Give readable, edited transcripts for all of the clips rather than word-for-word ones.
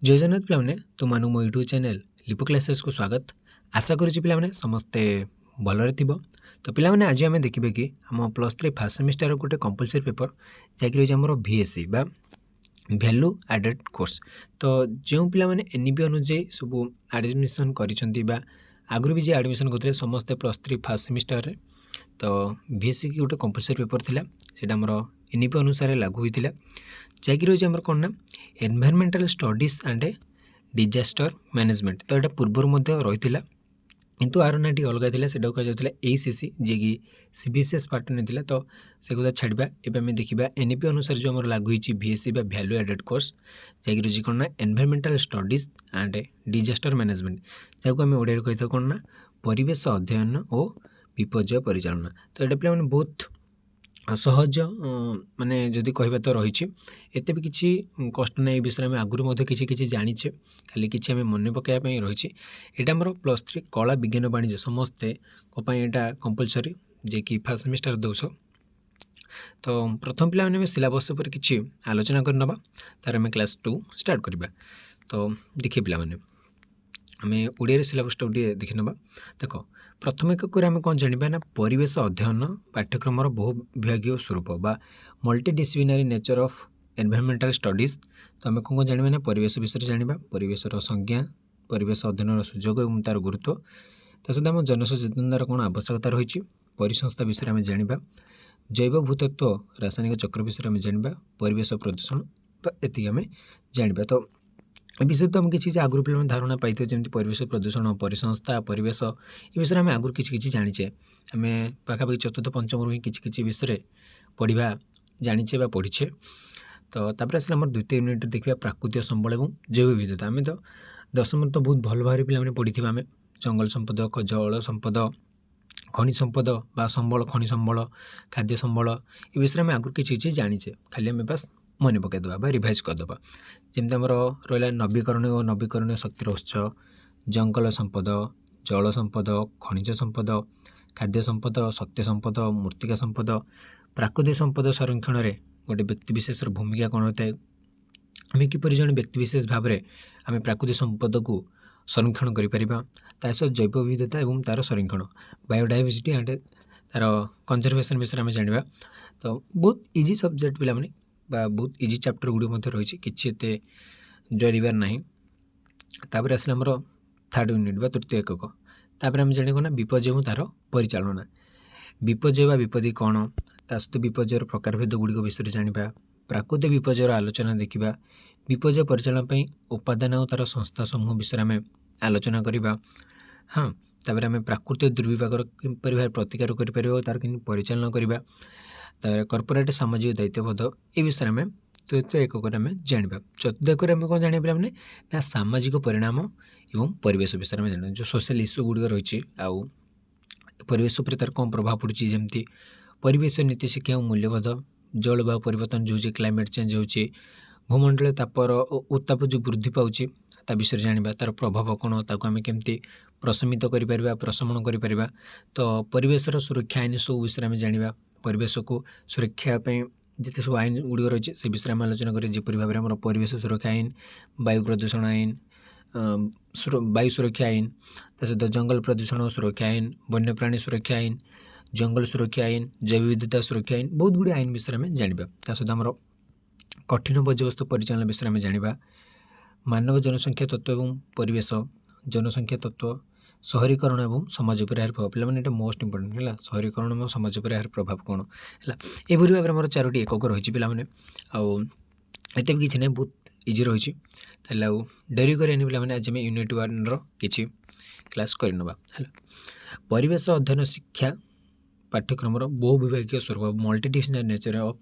जय जगन्नाथ पिलाने तुमनु मो यूट्यूब चैनल लिपो क्लासेस को स्वागत। आशा करुच्ची पिलाने समस्ते भलरे थिबो। तो पिलाने आज आम देखिए कि आम +3 फास्ट सेमिस्टर गोटे कंपलसरी पेपर जैकि हमर VSC बा भैल्यू एडेड कोर्स। तो जो पिला माने एनईपी अनुसार सब एडमिशन करिसेंती बा आगु भी जे एडमिशन करते समस्ते +3 फास्ट सेमिस्टर रे तो VSC की गोटे कंपलसरी पेपर थिला सेटा हमर एनईपी अनुसार लागू होइतिला जैकि रही हमर कोन ना environmental studies and disaster management. तो यहाँ पूर्वर रही किंतु आर ना टी अलग था से कहुला ACC जी कि CBCS पैटर्न था। तो से कथा छाड़ा एवं देखा एनईपी अनुसार जो आम लागू होती VSC बा वैल्यू एडेड कोर्स जैकि रही कौन ना environmental studies and disaster management जहाँ आम ओडिया कही था कौन ना परिवेश अध्ययन और विपर्य परिचालना। तो ये पे बहुत सहज माने जदि कहबा तो रही एते भी किसी कष्ट ना विषय में आगुरी किसी जानीचे खाली किसी आम मन पकाइवाई रही यहाँ आमर +3 कला विज्ञान वाणिज्य समस्ते यहाँ कंपलसरी जे कि फास्ट सेमिस्टर दौछ। तो प्रथम पिला सिलेबस पर किसी आलोचना करनबा तार आम क्लास 2 स्टार्ट करवा। तो देखिए पिला आम ओडिया सिलेबस गोटे देखी ना देख प्रथम एक आम कौन जाना ना परिवेश अध्ययन पाठ्यक्रम बहुविभागीय स्वरूप बा मल्टीडिसिप्लिनारी नेचर ऑफ एनवायरमेंटल स्टडीज। तो आम कौन जाना ना परिवेश विषय जाना परिवेशर संज्ञा परिवेश अध्ययन सुजोग और तार गुरुत्व ता सहित आम जनसचेतनतार कौन आवश्यकता रही परिसंस्था विषय आम जाना जैव भूतत्व रासायनिक चक्र विषय आम जाना परिवेश प्रदूषण एति आम जाना। तो विषय तो आम किसी आगुरी पे धारणा पाई जमी परिवेश प्रदूषण परिसंस्था परिवेश ये विषय आम आगुरी किसी जाचे आम पाखापाखि चतुर्थ पंचम रू किसी विषय पढ़ा जाचे पढ़ीचे। तो तापर आस द्वितीय यूनिट देखा प्राकृतिक संबल और जैव विविधता आम तो दशम तो बहुत भल भाव पे पढ़ी आम जंगल संपद जल संपद खनि संपद बा संबल खनि संबल खाद्य संबल ये विषय आम आगुरी किसी जाचे खाली आम बास मन पकईदे बा रिभाइज करदे जमी आमर रहा नवीकरण और नवीकरण शक्तिर उत्स जंगल संपद जल संपद खनिज संपद खाद्य संपद शक्ति संपद मृत्तिका संपद प्राकृतिक संपद संरक्षण में गोटे व्यक्तिशेष भूमिका कौन होता है आम किपर जन व्यक्तिशेष भाव में आम प्राकृतिक संपद को संरक्षण कर जैव विविधता और तार संरक्षण बायोडाइवर्सिटी एंड तार कंजर्वेशन विषय आम जाना। तो बहुत इजी सब्जेक्ट पिला माने बहुत इजी चैप्टर गुड़ी रही किसी डरबार ना। तापर आसला आमर थर्ड यूनिट बा तृतीय एकक तापर आम जाना विपर्य और तार परिचालना विपर्य बा विपत्ति कौन ता सहित विपर्यर प्रकारभेद गुड़िक विषय जाना प्राकृतिक विपर्यर आलोचना देखा विपर्य परिचालन उपादान और तार संस्था समूह विषय आम आलोचना करवा। हाँ तापर आम प्राकृतिक दुर्विपाक किपर भाव प्रतिकार कर तार कि परिचालन करवा तार कॉर्पोरेट सामाजिक दायित्वबोध ये विषय में तृतीय एकक आम जाना। चतुर्थ एकक आम कौन जाना पे ना सामाजिक परिणाम और परिवेश विषय में जाना जो सोशल इश्यू गुड़िक रही आउ परिवेश पर तार कौन प्रभाव पड़ुची जमती परिवेश नीति शिक्षा और मूल्यबोध जलवायु परिवर्तन जो क्लाइमेट चेंज होची भूमंडल तापर उत्ताप जो वृद्धि पाउची ता विषय जाना तार प्रभाव कौन ताको आम केमती प्रशमित कर प्रशमन कर। तो परिवेशर सुरक्षा आईन सब विषय आम जाना परिवेश को सुरक्षा जिते सब आईन गुड़िक रही से विषय में आलोचना करें जपरी भाव में परिवेश सुरक्षा आईन वायु प्रदूषण आईन वायु सुरक्षा आईन सहित जंगल प्रदूषण सुरक्षा आईन वन्यप्राणी सुरक्षा आईन जंगल सुरक्षा आईन जैव विविधता सुरक्षा आईन बहुत गुड़ी आईन विषय में जाना। सहित आमर कठिन वर्ज्यवस्तु परिचालन विषय में जाना मानव जनसंख्या तत्व और परिवेश जनसंख्या तत्व शहरीकरण और समाज पर यार प्रभाव पे मोस्ट इंपोर्टेंट है शहरीकरण और समाज पर यार प्रभाव कौन है यहपरी भाव में मोर 4टी एकक रही पे आते भी किसी ना बहुत इजी रही डेरी कर पे आज आम यूनिट 1 किसी क्लास करनवा है परिवेश अध्ययन शिक्षा पाठ्यक्रम बहुविभागीय स्वरूप multidisciplinary nature of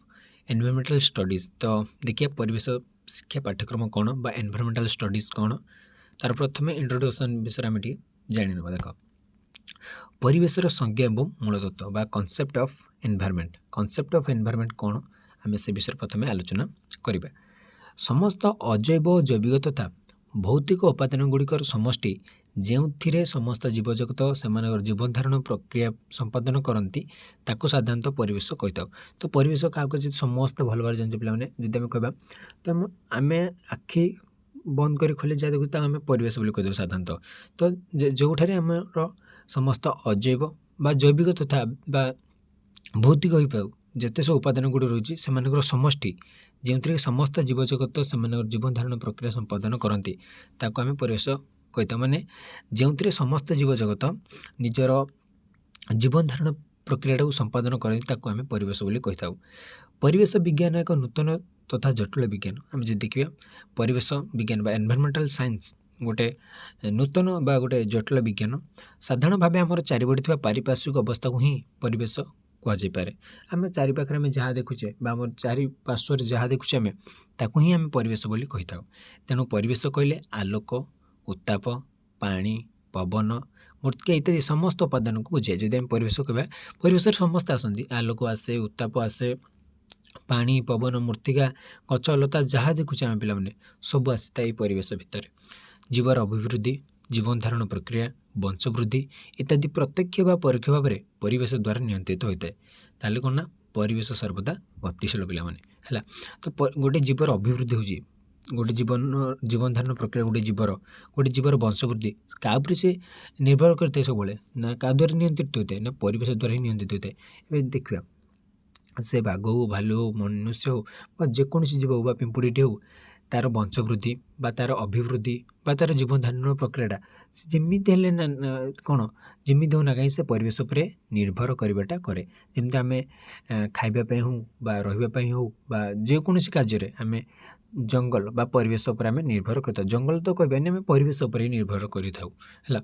environmental studies. तो देखिए परिवेश शिक्षा पाठ्यक्रम कौन बा एनवायरमेंटल स्टडीज कौन तार प्रथम इंट्रोडक्शन विषय आम जाना देख परिवेशर संज्ञा और मूलतत्व बा कॉन्सेप्ट ऑफ एनवायरमेंट कौन आम से विषय प्रथम आलोचना करवा। समस्त अजैव जैविक तथा भौतिक उपादान गुड़िकर समष्टि जो समस्त जीवजगत से जीवन धारण प्रक्रिया संपादन करती साधारणतः परिवेश कही था। तो परिवेश क्या समस्त भल भाव जान पे जब कह तो आम आखि ବନ୍ଦ କରି ଖୋଲି ଯାହା ଦେଖୁଛୁ ତାକୁ ଆମେ ପରିବେଶ ବୋଲି କହିଦେଉ ସାଧାରଣତଃ। ତ ଯେଉଁଠାରେ ଆମର ସମସ୍ତ ଅଜୈବ ବା ଜୈବିକ ତଥା ବା ଭୌତିକ ହୋଇପାରୁ ଯେତେ ସବୁ ଉପାଦାନ ଗୁଡ଼ିକ ରହିଛି ସେମାନଙ୍କର ସମଷ୍ଟି, ଯେଉଁଥିରେ ସମସ୍ତ ଜୀବଜଗତ ସେମାନଙ୍କର ଜୀବନ ଧାରଣ ପ୍ରକ୍ରିୟା ସମ୍ପାଦନ କରନ୍ତି, ତାକୁ ଆମେ ପରିବେଶ କହିଥାଉ। ମାନେ ଯେଉଁଥିରେ ସମସ୍ତ ଜୀବଜଗତ ନିଜର ଜୀବନ ଧାରଣ ପ୍ରକ୍ରିୟାଟାକୁ ସମ୍ପାଦନ କରନ୍ତି ତାକୁ ଆମେ ପରିବେଶ ବୋଲି କହିଥାଉ। ପରିବେଶ ବିଜ୍ଞାନ ଏକ ନୂତନ ତଥା ଜଟିଳ ବିଜ୍ଞାନ। ଆମେ ଯଦି ଦେଖିବା ପରିବେଶ ବିଜ୍ଞାନ ବା ଏନଭାରମେଣ୍ଟାଲ ସାଇନ୍ସ ଗୋଟେ ନୂତନ ବା ଗୋଟେ ଜଟିଳ ବିଜ୍ଞାନ। ସାଧାରଣ ଭାବେ ଆମର ଚାରିପଟେ ଥିବା ପାରିପାର୍ଶ୍ୱିକ ଅବସ୍ଥାକୁ ହିଁ ପରିବେଶ କୁହାଯାଇପାରେ। ଆମେ ଚାରିପାଖରେ ଆମେ ଯାହା ଦେଖୁଛେ ବା ଆମର ଚାରିପାର୍ଶ୍ୱରେ ଯାହା ଦେଖୁଛେ ଆମେ ତାକୁ ହିଁ ଆମେ ପରିବେଶ ବୋଲି କହିଥାଉ। ତେଣୁ ପରିବେଶ କହିଲେ ଆଲୋକ, ଉତ୍ତାପ, ପାଣି, ପବନ, ମୂର୍ତ୍ତିକା ଇତ୍ୟାଦି ସମସ୍ତ ଉପାଦାନକୁ ବୁଝାଏ। ଯଦି ଆମେ ପରିବେଶ କହିବା, ପରିବେଶରେ ସମସ୍ତେ ଆସନ୍ତି, ଆଲୋକ ଆସେ, ଉତ୍ତାପ ଆସେ, ପାଣି, ପବନ, ମୂର୍ତ୍ତିକା, ଗଛ ଲତା ଯାହା ଦେଖୁଛେ ଆମେ ପିଲାମାନେ ସବୁ ଆସିଥାଏ ଏହି ପରିବେଶ ଭିତରେ। ଜୀବର ଅଭିବୃଦ୍ଧି, ଜୀବନ ଧାରଣ ପ୍ରକ୍ରିୟା, ବଂଶବୃଦ୍ଧି ଇତ୍ୟାଦି ପ୍ରତ୍ୟକ୍ଷ ବା ପରୋକ୍ଷ ଭାବରେ ପରିବେଶ ଦ୍ୱାରା ନିୟନ୍ତ୍ରିତ ହୋଇଥାଏ। ତାହେଲେ କ'ଣ ନା ପରିବେଶ ସର୍ବଦା ଗତିଶୀଳ ପିଲାମାନେ ହେଲା। ତ ଗୋଟେ ଜୀବର ଅଭିବୃଦ୍ଧି ହେଉଛି ଗୋଟେ ଜୀବନ ଧାରଣ ପ୍ରକ୍ରିୟା, ଗୋଟେ ଜୀବର ବଂଶବୃଦ୍ଧି କାହା ଉପରେ ସେ ନିର୍ଭର କରିଥାଏ ସବୁବେଳେ ନା କାହା ଦ୍ୱାରା ନିୟନ୍ତ୍ରିତ ହୋଇଥାଏ ନା ପରିବେଶ ଦ୍ୱାରା ହିଁ ନିୟନ୍ତ୍ରିତ ହୋଇଥାଏ। ଏବେ ଦେଖିବା ସେ ବାଘ ହେଉ, ଭାଲୁ ହେଉ, ମନୁଷ୍ୟ ହେଉ ବା ଯେକୌଣସି ଜୀବ ହେଉ ବା ପିମ୍ପୁଡ଼ିଟି ହେଉ, ତା'ର ବଂଶବୃଦ୍ଧି ବା ତା'ର ଅଭିବୃଦ୍ଧି ବା ତା'ର ଜୀବନ ଧାରଣ ପ୍ରକ୍ରିୟାଟା ସେ ଯେମିତି ହେଲେ ନା କ'ଣ ଯେମିତି ହେଉ ନା କାହିଁକି ସେ ପରିବେଶ ଉପରେ ନିର୍ଭର କରିବାଟା କରେ। ଯେମିତି ଆମେ ଖାଇବା ପାଇଁ ହେଉ ବା ରହିବା ପାଇଁ ହେଉ ବା ଯେକୌଣସି କାର୍ଯ୍ୟରେ ଆମେ ଜଙ୍ଗଲ ବା ପରିବେଶ ଉପରେ ଆମେ ନିର୍ଭର କରିଥାଉ। ଜଙ୍ଗଲ ତ କହିବାନି, ଆମେ ପରିବେଶ ଉପରେ ହିଁ ନିର୍ଭର କରିଥାଉ ହେଲା।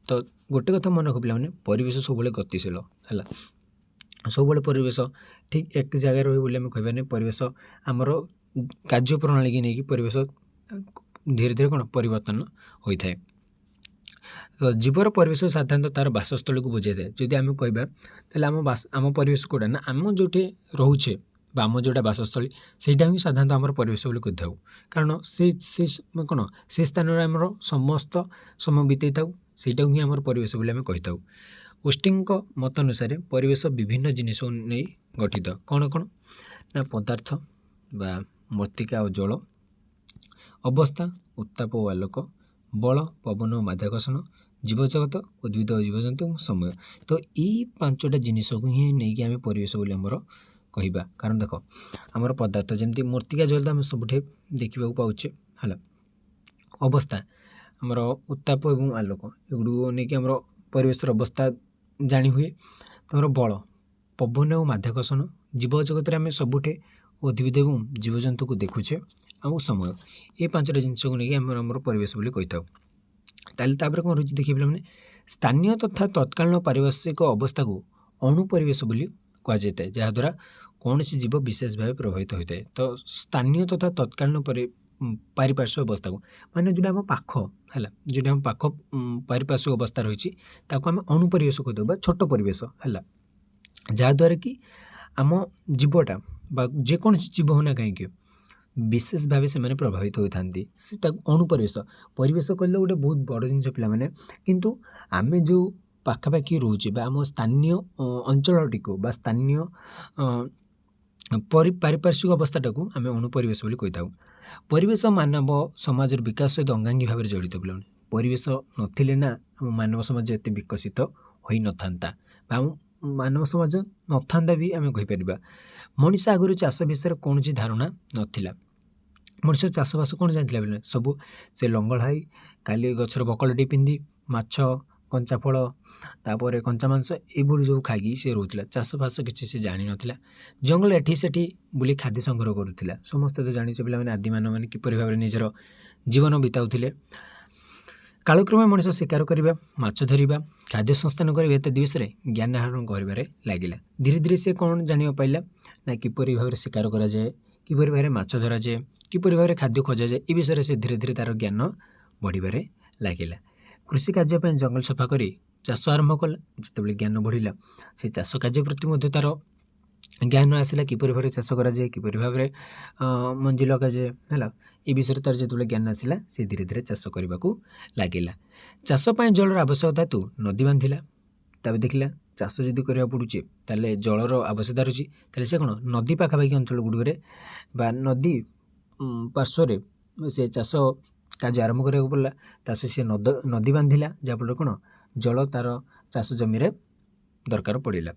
ତ ଗୋଟେ କଥା ମନେ ରଖ ପିଲାମାନେ, ପରିବେଶ ସବୁବେଳେ ଗତିଶୀଳ ହେଲା। ସବୁବେଳେ ପରିବେଶ ଠିକ୍ ଏକ ଜାଗାରେ ରହିବ ବୋଲି ଆମେ କହିବାନି। ପରିବେଶ ଆମର କାର୍ଯ୍ୟ ପ୍ରଣାଳୀକି ନେଇକି ପରିବେଶ ଧୀରେ ଧୀରେ କ'ଣ ପରିବର୍ତ୍ତନ ହୋଇଥାଏ। ତ ଜୀବର ପରିବେଶ ସାଧାରଣତଃ ତା'ର ବାସସ୍ଥଳୀକୁ ବୁଝାଇଥାଏ। ଯଦି ଆମେ କହିବା ତାହେଲେ ଆମ ପରିବେଶ କେଉଁଟା ନା ଆମ ଯେଉଁଠି ରହୁଛେ ବା ଆମ ଯେଉଁଟା ବାସସ୍ଥଳୀ ସେଇଟା ହିଁ ସାଧାରଣତଃ ଆମର ପରିବେଶ ବୋଲି କହିଥାଉ। କାରଣ ସେ କ'ଣ ସେ ସ୍ଥାନରେ ଆମର ସମସ୍ତ ସମୟ ବିତେଇଥାଉ, ସେଇଟାକୁ ହିଁ ଆମର ପରିବେଶ ବୋଲି ଆମେ କହିଥାଉ। ଓଷ୍ଟିଙ୍କ ମତ ଅନୁସାରେ ପରିବେଶ ବିଭିନ୍ନ ଜିନିଷକୁ ନେଇ ଗଠିତ। କ'ଣ ନା ପଦାର୍ଥ ବା ମୃତ୍ତିକା ଓ ଜଳ, ଅବସ୍ଥା, ଉତ୍ତାପ ଓ ଆଲୋକ, ବଳ, ପବନ ଓ ମାଧ୍ୟାକର୍ଷଣ, ଜୀବଜଗତ, ଉଦ୍ଭିଦ ଓ ଜୀବଜନ୍ତୁ ଏବଂ ସମୟ। ତ ଏଇ ପାଞ୍ଚଟା ଜିନିଷକୁ ହିଁ ନେଇକି ଆମେ ପରିବେଶ ବୋଲି ଆମର କହିବା। କାରଣ ଦେଖ ଆମର ପଦାର୍ଥ ଯେମିତି ମୃତ୍ତିକା ଜଳ ତ ଆମେ ସବୁଠି ଦେଖିବାକୁ ପାଉଛେ ହେଲା। ଅବସ୍ଥା ଆମର ଉତ୍ତାପ ଏବଂ ଆଲୋକ ଏଗୁଡ଼ିକୁ ନେଇକି ଆମର ପରିବେଶର ଅବସ୍ଥା ଜାଣି ହୁଏ। ଆମର ବଳ, ପବନ ଓ ମାଧ୍ୟାକର୍ଷଣ, ଜୀବଜଗତରେ ଆମେ ସବୁଠି ଉଦ୍ଭିଦ ଏବଂ ଜୀବଜନ୍ତୁକୁ ଦେଖୁଛେ, ଆଉ ସମୟ। ଏ ପାଞ୍ଚଟା ଜିନିଷକୁ ନେଇକି ଆମର ପରିବେଶ ବୋଲି କହିଥାଉ। ତାହେଲେ ତାପରେ କ'ଣ ରହୁଛି ଦେଖିବେ ପିଲାମାନେ, ସ୍ଥାନୀୟ ତଥା ତତ୍କାଳୀନ ପାରିପାର୍ଶ୍ୱିକ ଅବସ୍ଥାକୁ ଅଣୁପରିବେଶ ବୋଲି କୁହାଯାଇଥାଏ, ଯାହାଦ୍ୱାରା କୌଣସି ଜୀବ ବିଶେଷ ଭାବେ ପ୍ରଭାବିତ ହୋଇଥାଏ। ତ ସ୍ଥାନୀୟ ତଥା ତତ୍କାଳୀନ ପାରିପାର୍ଶ୍ୱିକ ଅବସ୍ଥାକୁ ମାନେ ଯେଉଁଟା ଆମ ପାଖ ହେଲା, ଯେଉଁଟା ଆମ ପାଖ ପାରିପାର୍ଶ୍ୱିକ ଅବସ୍ଥା ରହିଛି ତାକୁ ଆମେ ଅଣୁପରିବେଶ କହିଥାଉ ବା ଛୋଟ ପରିବେଶ ହେଲା। ଯାହାଦ୍ୱାରା କି ଆମ ଜୀବଟା ବା ଯେକୌଣସି ଜୀବ ହେଉନା କାହିଁକି ବିଶେଷ ଭାବେ ସେମାନେ ପ୍ରଭାବିତ ହୋଇଥାନ୍ତି। ସେ ତାକୁ ଅଣୁପରିବେଶ। ପରିବେଶ କହିଲେ ଗୋଟେ ବହୁତ ବଡ଼ ଜିନିଷ ପିଲାମାନେ, କିନ୍ତୁ ଆମେ ଯେଉଁ ପାଖାପାଖି ରହୁଛେ ବା ଆମ ସ୍ଥାନୀୟ ଅଞ୍ଚଳଟିକୁ ବା ସ୍ଥାନୀୟ ପାରିପାର୍ଶ୍ୱିକ ଅବସ୍ଥାଟାକୁ ଆମେ ଅଣୁପରିବେଶ ବୋଲି କହିଥାଉ। ପରିବେଶ ମାନବ ସମାଜର ବିକାଶ ସହିତ ଅଙ୍ଗାଙ୍ଗୀ ଭାବରେ ଜଡ଼ିତ ପିଲାମାନେ। ପରିବେଶ ନଥିଲେ ନା ଆମ ମାନବ ସମାଜ ଏତେ ବିକଶିତ ହୋଇନଥାନ୍ତା ବା ଆମ ମାନବ ସମାଜ ନଥାନ୍ତା ବି ଆମେ କହିପାରିବା। ମଣିଷ ଆଗରୁ ଚାଷ ବିଷୟରେ କୌଣସି ଧାରଣା ନଥିଲା। ମଣିଷ ଚାଷବାସ କ'ଣ ଜାଣିଥିଲା ପିଲାମାନେ? ସବୁ ସେ ଲଙ୍ଗଳ ହାଇ କାଲି ଗଛର ବକଳଟି ପିନ୍ଧି ମାଛ, କଞ୍ଚା ଫଳ, ତାପରେ କଞ୍ଚା ମାଂସ ଏଇଭଳି ସବୁ ଖାଇକି ସେ ରହୁଥିଲା। ଚାଷବାସ କିଛି ସେ ଜାଣିନଥିଲା। ଜଙ୍ଗଲ ଏଠି ସେଠି ବୁଲି ଖାଦ୍ୟ ସଂଗ୍ରହ କରୁଥିଲା। ସମସ୍ତେ ତ ଜାଣିଛ ପିଲାମାନେ ଆଦିମାନବମାନେ କିପରି ଭାବରେ ନିଜର ଜୀବନ ବିତାଉଥିଲେ। କାଳକ୍ରମେ ମଣିଷ ଶିକାର କରିବା, ମାଛ ଧରିବା, ଖାଦ୍ୟ ସଂସ୍ଥାନ କରିବା ଇତ୍ୟାଦି ବିଷୟରେ ଜ୍ଞାନ ଆହରଣ କରିବାରେ ଲାଗିଲା। ଧୀରେ ଧୀରେ ସେ କ'ଣ ଜାଣିବାକୁ ପାଇଲା ନା କିପରି ଭାବରେ ଶିକାର କରାଯାଏ, କିପରି ଭାବରେ ମାଛ ଧରାଯାଏ, କିପରି ଭାବରେ ଖାଦ୍ୟ ଖୋଜାଯାଏ, ଏ ବିଷୟରେ ସେ ଧୀରେ ଧୀରେ ତା'ର ଜ୍ଞାନ ବଢ଼ିବାରେ ଲାଗିଲା। କୃଷି କାର୍ଯ୍ୟ ପାଇଁ ଜଙ୍ଗଲ ସଫା କରି ଚାଷ ଆରମ୍ଭ କଲା। ଯେତେବେଳେ ଜ୍ଞାନ ବଢ଼ିଲା ସେ ଚାଷ କାର୍ଯ୍ୟ ପ୍ରତି ମଧ୍ୟ ତା'ର ଜ୍ଞାନ ଆସିଲା, କିପରି ଭାବରେ ଚାଷ କରାଯାଏ, କିପରି ଭାବରେ ମଞ୍ଜି ଲଗାଯାଏ ହେଲା। ଏ ବିଷୟରେ ତା'ର ଯେତେବେଳେ ଜ୍ଞାନ ଆସିଲା ସେ ଧୀରେ ଧୀରେ ଚାଷ କରିବାକୁ ଲାଗିଲା। ଚାଷ ପାଇଁ ଜଳର ଆବଶ୍ୟକତା ହେତୁ ନଦୀ ବାନ୍ଧିଲା। ତାପରେ ଦେଖିଲା ଚାଷ ଯଦି କରିବାକୁ ପଡ଼ୁଛି ତାହେଲେ ଜଳର ଆବଶ୍ୟକତା ରହିଛି। ତାହେଲେ ସେ କ'ଣ ନଦୀ ପାଖାପାଖି ଅଞ୍ଚଳ ଗୁଡ଼ିକରେ ବା ନଦୀ ପାର୍ଶ୍ୱରେ ସେ ଚାଷ କାର୍ଯ୍ୟ ଆରମ୍ଭ କରିବାକୁ ପଡ଼ିଲା। ତା ସହିତ ସେ ନଦୀ ବାନ୍ଧିଲା, ଯାହାଫଳରେ କ'ଣ ଜଳ ତାର ଚାଷ ଜମିରେ ଦରକାର ପଡ଼ିଲା।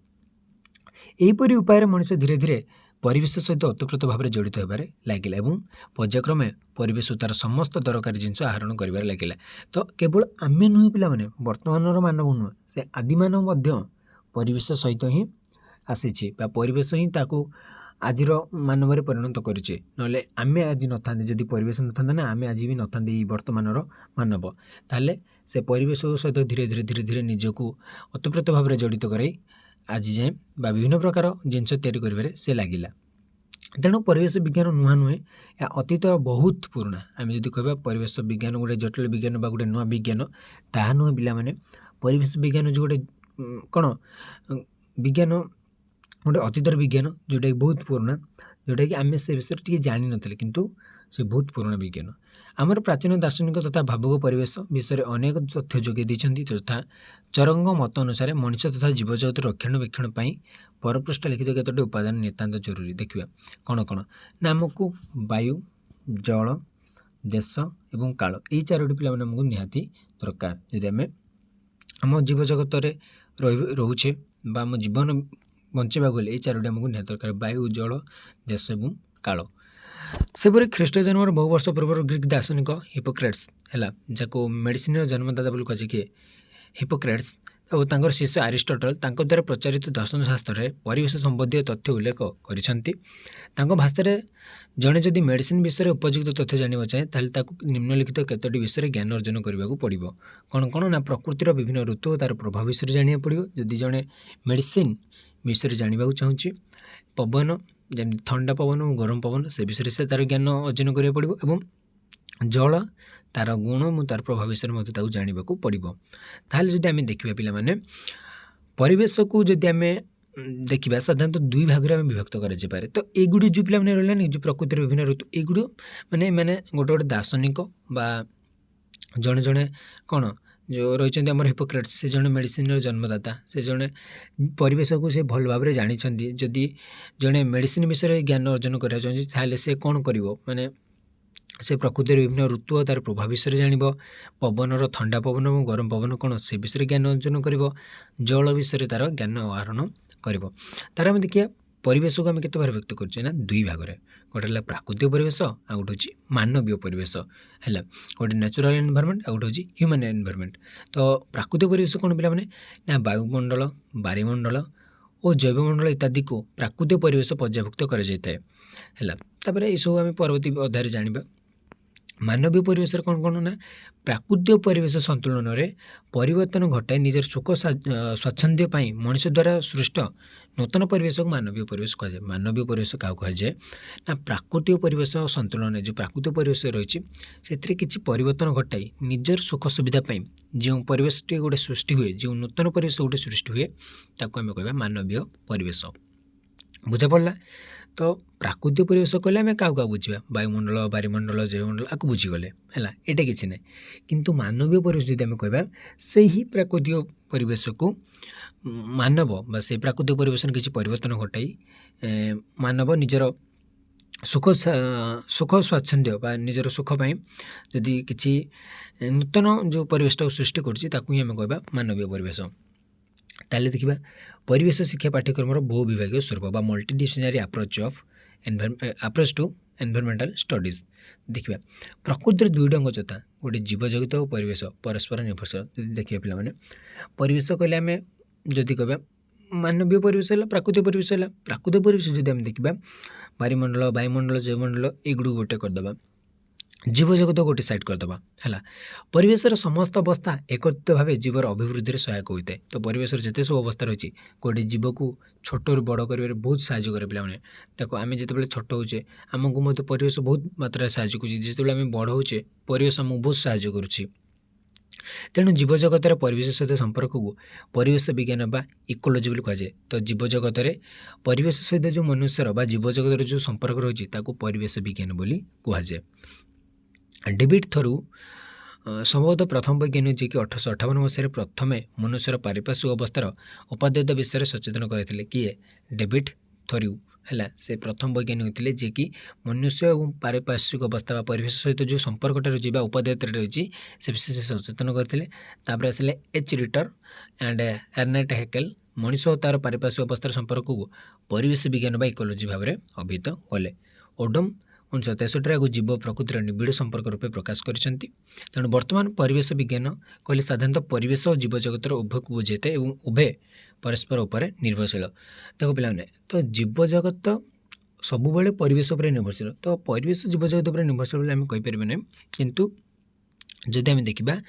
ଏହିପରି ଉପାୟରେ ମଣିଷ ଧୀରେ ଧୀରେ ପରିବେଶ ସହିତ ଓତପ୍ରୋତ ଭାବରେ ଜଡ଼ିତ ହେବାରେ ଲାଗିଲା ଏବଂ ପର୍ଯ୍ୟାୟକ୍ରମେ ପରିବେଶ ତାର ସମସ୍ତ ଦରକାରୀ ଜିନିଷ ଆହରଣ କରିବାରେ ଲାଗିଲା। ତ କେବଳ ଆମେ ନୁହେଁ ପିଲାମାନେ, ବର୍ତ୍ତମାନର ମାନବ ନୁହେଁ, ସେ ଆଦିମାନବ ମଧ୍ୟ ପରିବେଶ ସହିତ ହିଁ ଆସିଛି ବା ପରିବେଶ ହିଁ ତାକୁ ଆଜିର ମାନବରେ ପରିଣତ କରିଛି। ନହେଲେ ଆମେ ଆଜି ନଥାନ୍ତେ, ଯଦି ପରିବେଶ ନଥାନ୍ତା ନା, ଆମେ ଆଜି ବି ନଥାନ୍ତେ ଏଇ ବର୍ତ୍ତମାନର ମାନବ। ତାହେଲେ ସେ ପରିବେଶ ସହିତ ଧୀରେ ଧୀରେ ଧୀରେ ଧୀରେ ନିଜକୁ ଓତପ୍ରୋତ ଭାବରେ ଜଡ଼ିତ କରାଇ ଆଜି ଯାଏଁ ବା ବିଭିନ୍ନ ପ୍ରକାର ଜିନିଷ ତିଆରି କରିବାରେ ସେ ଲାଗିଲା। ତେଣୁ ପରିବେଶ ବିଜ୍ଞାନ ନୂଆ ନୁହେଁ, ଏହା ଅତୀତ ବହୁତ ପୁରୁଣା। ଆମେ ଯଦି କହିବା ପରିବେଶ ବିଜ୍ଞାନ ଗୋଟେ ଜଟିଳ ବିଜ୍ଞାନ ବା ଗୋଟେ ନୂଆ ବିଜ୍ଞାନ, ତାହା ନୁହେଁ ପିଲାମାନେ। ପରିବେଶ ବିଜ୍ଞାନ ଯେଉଁ ଗୋଟେ କ'ଣ ବିଜ୍ଞାନ, ଗୋଟେ ଅତୀତର ବିଜ୍ଞାନ, ଯେଉଁଟାକି ବହୁତ ପୁରୁଣା, ଯେଉଁଟାକି ଆମେ ସେ ବିଷୟରେ ଟିକେ ଜାଣିନଥିଲେ, କିନ୍ତୁ ସେ ବହୁତ ପୁରୁଣା ବିଜ୍ଞାନ। ଆମର ପ୍ରାଚୀନ ଦାର୍ଶନିକ ତଥା ଭାବୁକ ପରିବେଶ ବିଷୟରେ ଅନେକ ତଥ୍ୟ ଯୋଗାଇ ଦେଇଛନ୍ତି। ତଥା ଚରଙ୍କ ମତ ଅନୁସାରେ ମଣିଷ ତଥା ଜୀବଜଗତ ରକ୍ଷଣାବେକ୍ଷଣ ପାଇଁ ପରପୃଷ୍ଠ ଲିଖିତ କେତୋଟି ଉପାଦାନ ନିତାନ୍ତ ଜରୁରୀ। ଦେଖିବା କ'ଣ କ'ଣ ନା, ଆମକୁ ବାୟୁ, ଜଳ, ଦେଶ ଏବଂ କାଳ, ଏଇ ଚାରୋଟି ପିଲାମାନେ ଆମକୁ ନିହାତି ଦରକାର। ଯଦି ଆମେ ଆମ ଜୀବଜଗତରେ ରହୁଛେ ବା ଆମ ଜୀବନ ବଞ୍ଚିବାକୁ ହେଲେ ଏଇ ଚାରୋଟି ଆମକୁ ନିହାତି ଦରକାର, ବାୟୁ, ଜଳ, ଦେଶ ଏବଂ କାଳ। ସେପରି ଖ୍ରୀଷ୍ଟ ଜନ୍ମର ବହୁ ବର୍ଷ ପୂର୍ବରୁ ଗ୍ରୀକ୍ ଦାର୍ଶନିକ ହିପୋକ୍ରେଟ୍ସ ହେଲା, ଯାହାକୁ ମେଡ଼ିସିନର ଜନ୍ମଦାତା ବୋଲି କୁହାଯାଏ କିଏ, ହିପୋକ୍ରେଟ୍ସ, ଓ ତାଙ୍କର ଶିଷ୍ୟ ଆରିଷ୍ଟଟଲ ତାଙ୍କ ଦ୍ୱାରା ପ୍ରଚାରିତ ଦର୍ଶନ ଶାସ୍ତ୍ରରେ ପରିବେଶ ସମ୍ବନ୍ଧୀୟ ତଥ୍ୟ ଉଲ୍ଲେଖ କରିଛନ୍ତି। ତାଙ୍କ ଭାଷାରେ ଜଣେ ଯଦି ମେଡ଼ିସିନ ବିଷୟରେ ଉପଯୁକ୍ତ ତଥ୍ୟ ଜାଣିବାକୁ ଚାହେଁ, ତାହେଲେ ତାକୁ ନିମ୍ନଲିଖିତ କେତୋଟି ବିଷୟରେ ଜ୍ଞାନ ଅର୍ଜନ କରିବାକୁ ପଡ଼ିବ। କ'ଣ କ'ଣ ନା, ପ୍ରକୃତିର ବିଭିନ୍ନ ଋତୁ ଓ ତା'ର ପ୍ରଭାବ ବିଷୟରେ ଜାଣିବାକୁ ପଡ଼ିବ। ଯଦି ଜଣେ ମେଡ଼ିସିନ ବିଷୟରେ ଜାଣିବାକୁ ଚାହୁଁଛି, ପବନ, ଯେମିତି ଥଣ୍ଡା ପବନ ଓ ଗରମ ପବନ, ସେ ବିଷୟରେ ସେ ତା'ର ଜ୍ଞାନ ଅର୍ଜନ କରିବାକୁ ପଡ଼ିବ। ଏବଂ ଜଳ, ତା'ର ଗୁଣ ଏବଂ ତା'ର ପ୍ରଭାବ ବିଷୟରେ ମଧ୍ୟ ତାକୁ ଜାଣିବାକୁ ପଡ଼ିବ। ତାହେଲେ ଯଦି ଆମେ ଦେଖିବା ପିଲାମାନେ, ପରିବେଶକୁ ଯଦି ଆମେ ଦେଖିବା, ସାଧାରଣତଃ ଦୁଇ ଭାଗରେ ଆମେ ବିଭକ୍ତ କରାଯାଇପାରେ। ତ ଏଗୁଡ଼ିକ ଯେଉଁ ପିଲାମାନେ ରହିଲାନି, ଯେଉଁ ପ୍ରକୃତିର ବିଭିନ୍ନ ଋତୁ, ଏଗୁଡ଼ିକ ମାନେ ଗୋଟେ ଗୋଟେ ଦାର୍ଶନିକ ବା ଜଣେ ଜଣେ କ'ଣ ଯେଉଁ ରହିଛନ୍ତି ଆମର ହିପୋକ୍ରେଟ୍ସ, ସେ ଜଣେ ମେଡ଼ିସିନର ଜନ୍ମଦାତା, ସେ ଜଣେ ପରିବେଶକୁ ସେ ଭଲ ଭାବରେ ଜାଣିଛନ୍ତି। ଯଦି ଜଣେ ମେଡ଼ିସିନ ବିଷୟରେ ଜ୍ଞାନ ଅର୍ଜନ କରିବାକୁ ଚାହୁଁଛି, ତାହେଲେ ସେ କ'ଣ କରିବ, ମାନେ ସେ ପ୍ରକୃତିର ବିଭିନ୍ନ ଋତୁ ଓ ତା'ର ପ୍ରଭାବ ବିଷୟରେ ଜାଣିବ। ପବନର ଥଣ୍ଡା ପବନ ଏବଂ ଗରମ ପବନ କ'ଣ, ସେ ବିଷୟରେ ଜ୍ଞାନ ଅର୍ଜନ କରିବ। ଜଳ ବିଷୟରେ ତା'ର ଜ୍ଞାନ ଆହରଣ କରିବ। ତା'ର ଆମେ ଦେଖିବା ପରିବେଶକୁ ଆମେ କେତେ ଭାବରେ ବ୍ୟକ୍ତ କରୁଛେ ନା, ଦୁଇ ଭାଗରେ। ଗୋଟେ ହେଲା ପ୍ରାକୃତିକ ପରିବେଶ, ଆଉ ଗୋଟେ ହେଉଛି ମାନବୀୟ ପରିବେଶ ହେଲା। ଗୋଟେ ନ୍ୟାଚୁରାଲ ଏନଭାରମେଣ୍ଟ, ଆଉ ଗୋଟେ ହେଉଛି ହ୍ୟୁମାନ୍ ଏନଭାରମେଣ୍ଟ। ତ ପ୍ରାକୃତିକ ପରିବେଶ କ'ଣ ପିଲାମାନେ ନା, ବାୟୁମଣ୍ଡଳ, ବାରିମଣ୍ଡଳ ଓ ଜୈବମଣ୍ଡଳ ଇତ୍ୟାଦିକୁ ପ୍ରାକୃତିକ ପରିବେଶ ପର୍ଯ୍ୟାଭୁକ୍ତ କରାଯାଇଥାଏ ହେଲା। ତାପରେ ଏଇସବୁ ଆମେ ପରବର୍ତ୍ତୀ ଅଧ୍ୟାୟରେ ଜାଣିବା। ମାନବୀୟ ପରିବେଶରେ କ'ଣ କ'ଣ ନା, ପ୍ରାକୃତିକ ପରିବେଶ ସନ୍ତୁଳନରେ ପରିବର୍ତ୍ତନ ଘଟାଇ ନିଜର ସୁଖ ସ୍ୱାଚ୍ଛନ୍ଦ୍ୟ ପାଇଁ ମଣିଷ ଦ୍ୱାରା ସୃଷ୍ଟ ନୂତନ ପରିବେଶକୁ ମାନବୀୟ ପରିବେଶ କୁହାଯାଏ। ମାନବୀୟ ପରିବେଶ କାହାକୁ କୁହାଯାଏ ନା, ପ୍ରାକୃତିକ ପରିବେଶ ସନ୍ତୁଳନରେ ଯେଉଁ ପ୍ରାକୃତିକ ପରିବେଶ ରହିଛି, ସେଥିରେ କିଛି ପରିବର୍ତ୍ତନ ଘଟାଇ ନିଜର ସୁଖ ସୁବିଧା ପାଇଁ ଯେଉଁ ପରିବେଶଟି ଗୋଟେ ସୃଷ୍ଟି ହୁଏ, ଯେଉଁ ନୂତନ ପରିବେଶ ଗୋଟେ ସୃଷ୍ଟି ହୁଏ, ତାକୁ ଆମେ କହିବା ମାନବୀୟ ପରିବେଶ। ବୁଝାପଡ଼ିଲା? ତ ପ୍ରାକୃତିକ ପରିବେଶ କହିଲେ ଆମେ କାହାକୁ କାହାକୁ ବୁଝିବା, ବାୟୁମଣ୍ଡଳ, ବାରିମଣ୍ଡଳ, ଜୈବମଣ୍ଡଳ, ଆକୁ ବୁଝିଗଲେ ହେଲା, ଏଇଟା କିଛି ନାହିଁ। କିନ୍ତୁ ମାନବୀୟ ପରିବେଶ ଯଦି ଆମେ କହିବା, ସେହି ପ୍ରାକୃତିକ ପରିବେଶକୁ ମାନବ ବା ସେହି ପ୍ରାକୃତିକ ପରିବେଶରେ କିଛି ପରିବର୍ତ୍ତନ ଘଟାଇ ମାନବ ନିଜର ସୁଖ ସ୍ୱାଚ୍ଛନ୍ଦ୍ୟ ବା ନିଜର ସୁଖ ପାଇଁ ଯଦି କିଛି ନୂତନ ଯେଉଁ ପରିବେଶଟାକୁ ସୃଷ୍ଟି କରୁଛି, ତାକୁ ହିଁ ଆମେ କହିବା ମାନବୀୟ ପରିବେଶ। ତାହେଲେ ଦେଖିବା ପରିବେଶ ଶିକ୍ଷା ପାଠ୍ୟକ୍ରମର ବହୁ ବିଭାଗୀୟ ସ୍ୱରୂପ ବା multidisciplinary approach to environmental studies. ଦେଖିବା ପ୍ରକୃତିର ଦୁଇଟି ଅଙ୍ଗ ଯଥା ଗୋଟେ ଜୀବଜଗତ ଓ ପରିବେଶ ପରସ୍ପର ନିର୍ଭରଶୀଳ। ଯଦି ଦେଖିବା ପିଲାମାନେ, ପରିବେଶ କହିଲେ ଆମେ ଯଦି କହିବା ମାନବୀୟ ପରିବେଶ ହେଲା, ପ୍ରାକୃତିକ ପରିବେଶ ହେଲା। ପ୍ରାକୃତିକ ପରିବେଶ ଯଦି ଆମେ ଦେଖିବା, ବାରିମଣ୍ଡଳ, ବାୟୁମଣ୍ଡଳ, ଜୈବମଣ୍ଡଳ, ଏଗୁଡ଼ିକୁ ଗୋଟେ କରିଦେବା, ଜୀବଜଗତ ଗୋଟେ ସାଇଡ୍ କରିଦେବା ହେଲା। ପରିବେଶର ସମସ୍ତ ଅବସ୍ଥା ଏକତ୍ରିତ ଭାବେ ଜୀବର ଅଭିବୃଦ୍ଧିରେ ସହାୟକ ହୋଇଥାଏ। ତ ପରିବେଶର ଯେତେ ସବୁ ଅବସ୍ଥା ରହିଛି, ଗୋଟେ ଜୀବକୁ ଛୋଟରୁ ବଡ଼ କରିବାରେ ବହୁତ ସାହାଯ୍ୟ କରେ ପିଲାମାନେ। ତାକୁ ଆମେ ଯେତେବେଳେ ଛୋଟ ହେଉଛେ, ଆମକୁ ମଧ୍ୟ ପରିବେଶ ବହୁତ ମାତ୍ରାରେ ସାହାଯ୍ୟ କରୁଛି। ଯେତେବେଳେ ଆମେ ବଡ଼ ହେଉଛେ, ପରିବେଶ ଆମକୁ ବହୁତ ସାହାଯ୍ୟ କରୁଛି। ତେଣୁ ଜୀବଜଗତର ପରିବେଶ ସହିତ ସମ୍ପର୍କକୁ ପରିବେଶ ବିଜ୍ଞାନ ବା ଇକୋଲୋଜି ବୋଲି କୁହାଯାଏ। ତ ଜୀବଜଗତରେ ପରିବେଶ ସହିତ ଯେଉଁ ମନୁଷ୍ୟର ବା ଜୀବଜଗତର ଯେଉଁ ସମ୍ପର୍କ ରହିଛି, ତାକୁ ପରିବେଶ ବିଜ୍ଞାନ ବୋଲି କୁହାଯାଏ। ଡେଭିଡ୍ ଥରୁ ସମ୍ଭବତଃ ପ୍ରଥମ ବୈଜ୍ଞାନିକ ଯିଏକି 1858 ମସିହାରେ ପ୍ରଥମେ ମନୁଷ୍ୟର ପାରିପାର୍ଶ୍ୱିକ ଅବସ୍ଥାର ଉପାଦେୟତା ବିଷୟରେ ସଚେତନ କରାଇଥିଲେ। କିଏ? ଡେଭିଡ୍ थ्योरी है से प्रथम वैज्ञानिक थे जे कि मनुष्य और पारिपार्श्विक अवस्था व परिवेश सहित जो संपर्कटा रही उपदेयता रही से विषय से सचेतन करते आसले H Reiter and Ernst Haeckel मनीष और तार पारिपार्श्विक अवस्थार संपर्क को परिवेश विज्ञान बा इकोलोजी भाव में अभिहित कले। ओडम 1963 जीव प्रकृतिर निबिड़ संपर्क रूपे प्रकाश करछंती। तेणु वर्तमान परिवेश विज्ञान कहले साधारणतः परिवेश और जीव जगतर उभय को बुझाई और उभय परस्पर उपर निर्भरशील। देखो पे तो जीव जगत सब बेले परिवेश उपर निर्भरशील, तो परिवेश जीव जगत उपर निर्भरशील बोली आम कहीपर ना, किंतु जदि आम देखा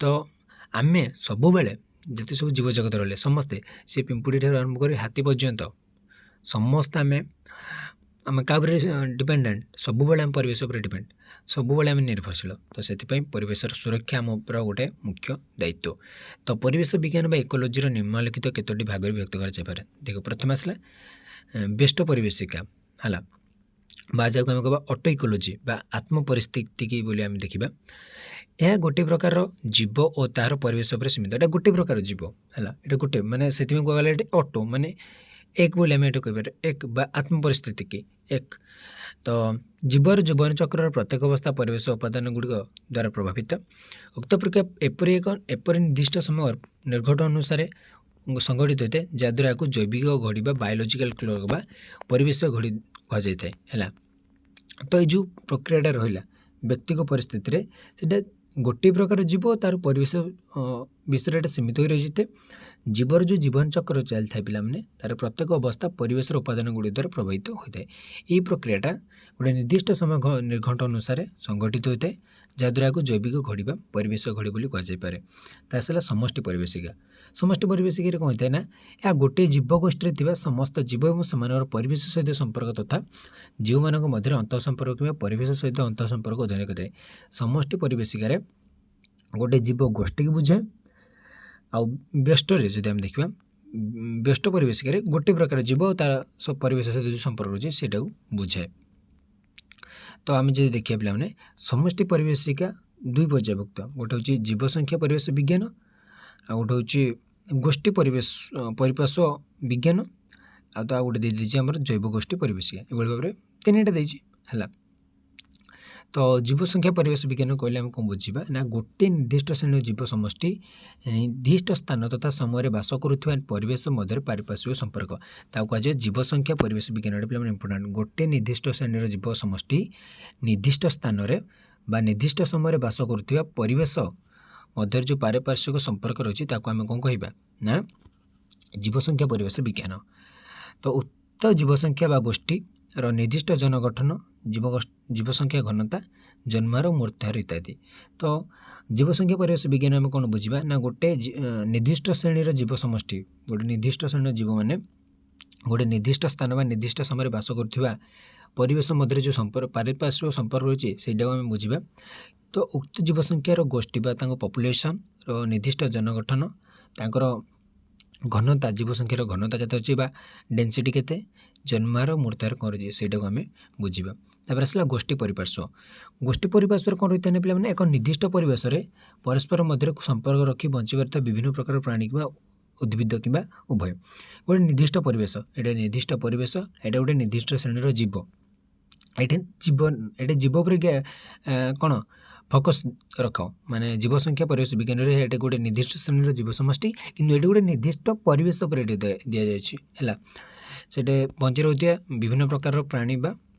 तो आम सब बेले जिते सब जीव जगत रही समस्ते से पिंपुड़ी ठार आरंभ कर हाथी पर्यंत समस्त आम क्या डिपेंडेंट सब आम परिवेश उपर डिपेंड सब आम निर्भरशील। तो से परिवेशर सुरक्षा आम उपर गोटे मुख्य दायित्व। तो परिवेश विज्ञान इकोलोजी निम्नलिखित केतोटी भाग विभक्त कर देख प्रथम आसला व्यस्त परिवेशिका है जहाँ आम कह ऑटो इकोलोजी आत्म परिस्थिति बोली आम देखा यह गोटे प्रकार जीव और तार परिवेश उपर सीमित। एटा गोटे प्रकार जीव है ये गोटे मानने से कहला ऑटो माने एक बोले आम ये कह एक आत्म परिस्थिति की एक। तो जीवर जीवन चक्र प्रत्येक अवस्था परिवेश उपादान गुड़िक द्वारा प्रभावित। उक्त प्रक्रिया एपरी निर्दिष्ट समय निर्घट अनुसार संगठित होता है जहाद्वारा को जैविक घड़ी बायोलोजिकल क्लॉक परिवेश घड़ी कहुए है। तो ये जो प्रक्रियाटा रहा व्यक्तिगत परिस्थिति से गोटे प्रकार जीव तार परिवेश विषय सीमित हो रही है। जीवर जो जीवन चक्र चली था पे तार प्रत्येक अवस्था परिवेश उपादान गुड़ी द्वारा प्रभावित होता है। यही प्रक्रियाटा गोटे निर्दिष्ट समय निर्घंट अनुसार संगठित होता है जहाद्वारा को जैविक घड़ी परिवेश घड़ी बोली कहुए। तासला समष्टि परिवेशिका। समष्टि परिवेशिका कौन होता है ना यह गोटे जीव गोष्ठी समस्त जीव और से परिवेश सहित संपर्क तथा जीव मान मध्य अंत संपर्क कि परिवेश सहित अंत संपर्क अध्ययन करें। समष्टि परिवेशिकार गोटे जीव गोष्ठी की बुझाए आ व्यस्त जब आम देखा व्यस्त परिवेशिकार गोटे प्रकार जीव और तार सब परिवेश सहित जो संपर्क रोचे से बुझाए। तो आम जो देखिए पे समष्टि परिवेशिका दुई पर्यायभुक्त गोटे हूँ जीव संख्या परिवेश विज्ञान आ गोटे हूँ गोष्ठी परिवेश परिपार्श्व विज्ञान आ तो गोटे दे दीजिए आम जैव गोष्ठी परिवेशिका ये भाव में तीन टा है। तो जीव संख्या परिवेश विज्ञान कहले आम कौन बुझा ना गोटे निर्दिष्ट श्रेणी जीव समष्टि निर्दिष्ट स्थान तथा समय बास करुवा परिवेश मध्य पारिपार्श्विक संपर्क कहुए जीव संख्या परिवेश विज्ञान पे इम्पोर्टाट। गोटे निर्दिष्ट श्रेणी जीव समष्टि निर्दिष्ट स्थान निर्दिष्ट समय बास करुवा परिवेश मध्य जो पारिपार्श्विक संपर्क रही आम कौन कह ना जीव संख्या परिवेश विज्ञान। तो उक्त जीव संख्या गोष्ठी निर्दिष्ट जनगठन जीव संख्या घनता जन्मार मृत्युहार इत्यादि। तो जीव संख्या परिवेश विज्ञान आम कौन बुझा ना गोटे निर्दिष्ट श्रेणी जीव समष्टि गोटे निर्दिष्ट श्रेणी जीव मैंने गोटे निर्दिष्ट स्थान निर्दिष्ट समय बास करुवा परिवेश मध्य जो संपर्क पारिपार्श्विक संपर्क रही है आम बुझा। तो उक्त जीव संख्यार गोष्ठी पपुलेसन निर्दिष्ट जनगठन तांकर घनता जीव संख्यार घनता के अच्छी डेनसीटी के जन्मार मृत्युहार कौन रही है आम बुझा। तापर आसला गोष्ठी परिपार्श्व। गोष्ठी परिपार्श्व कौन रही है पे एक निर्दिष्ट परिवेश परस्पर मध्य संपर्क रखी बंचार विभिन्न प्रकार प्राणी कि उद्भिद कि उभय गोटे निर्दिष्ट परिवेश ये निर्दिष्ट परिवेश ये गोटे निर्दिष्ट श्रेणी जीव ये जीव पर कौन फोकस रख माने जीव संख्या परिवेश विज्ञान ये गोटे निर्दिष्ट श्रेणी जीव समष्टि किंतु ये गोटे निर्दिष्ट परिवेश पर दि जाए से बंची रहा विभिन्न प्रकार प्राणी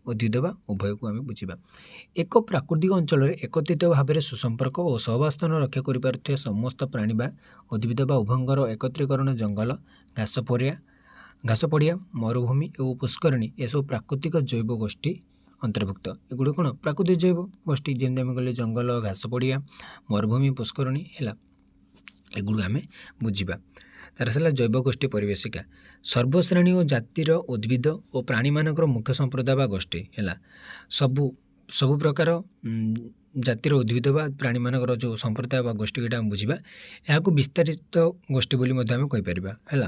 उद्भिद उभय को आम बुझा। एक प्राकृतिक अंचल एकत्रित भाव में सुसंपर्क और सहबास्थान रक्षा कर समस्त प्राणी उद्भिद उभयंकर एकत्रीकरण जंगल घास पड़िया मरुभूमि और पुष्करणी ये सब प्राकृतिक जैव गोष्ठी अंतर्भुक्त। एगुड़ी कौन प्राकृतिक जैव गोष्ठी जमी आम कहले जंगल घास पड़िया मरुभूमि पुष्करणी है एगुड़ी आम बुझा। तार सारा जैव गोष्ठी परिवेशिका सर्वश्रेणी और जातिर उद्भिद और प्राणी मानकर मुख्य संप्रदाय गोष्ठी है सबू सबु प्रकार जातिर उद्भिद प्राणी मानकर जो संप्रदाय गोष्ठी आम बुझा यहाँ विस्तारित गोष्ठी बोली आम कहीपर है।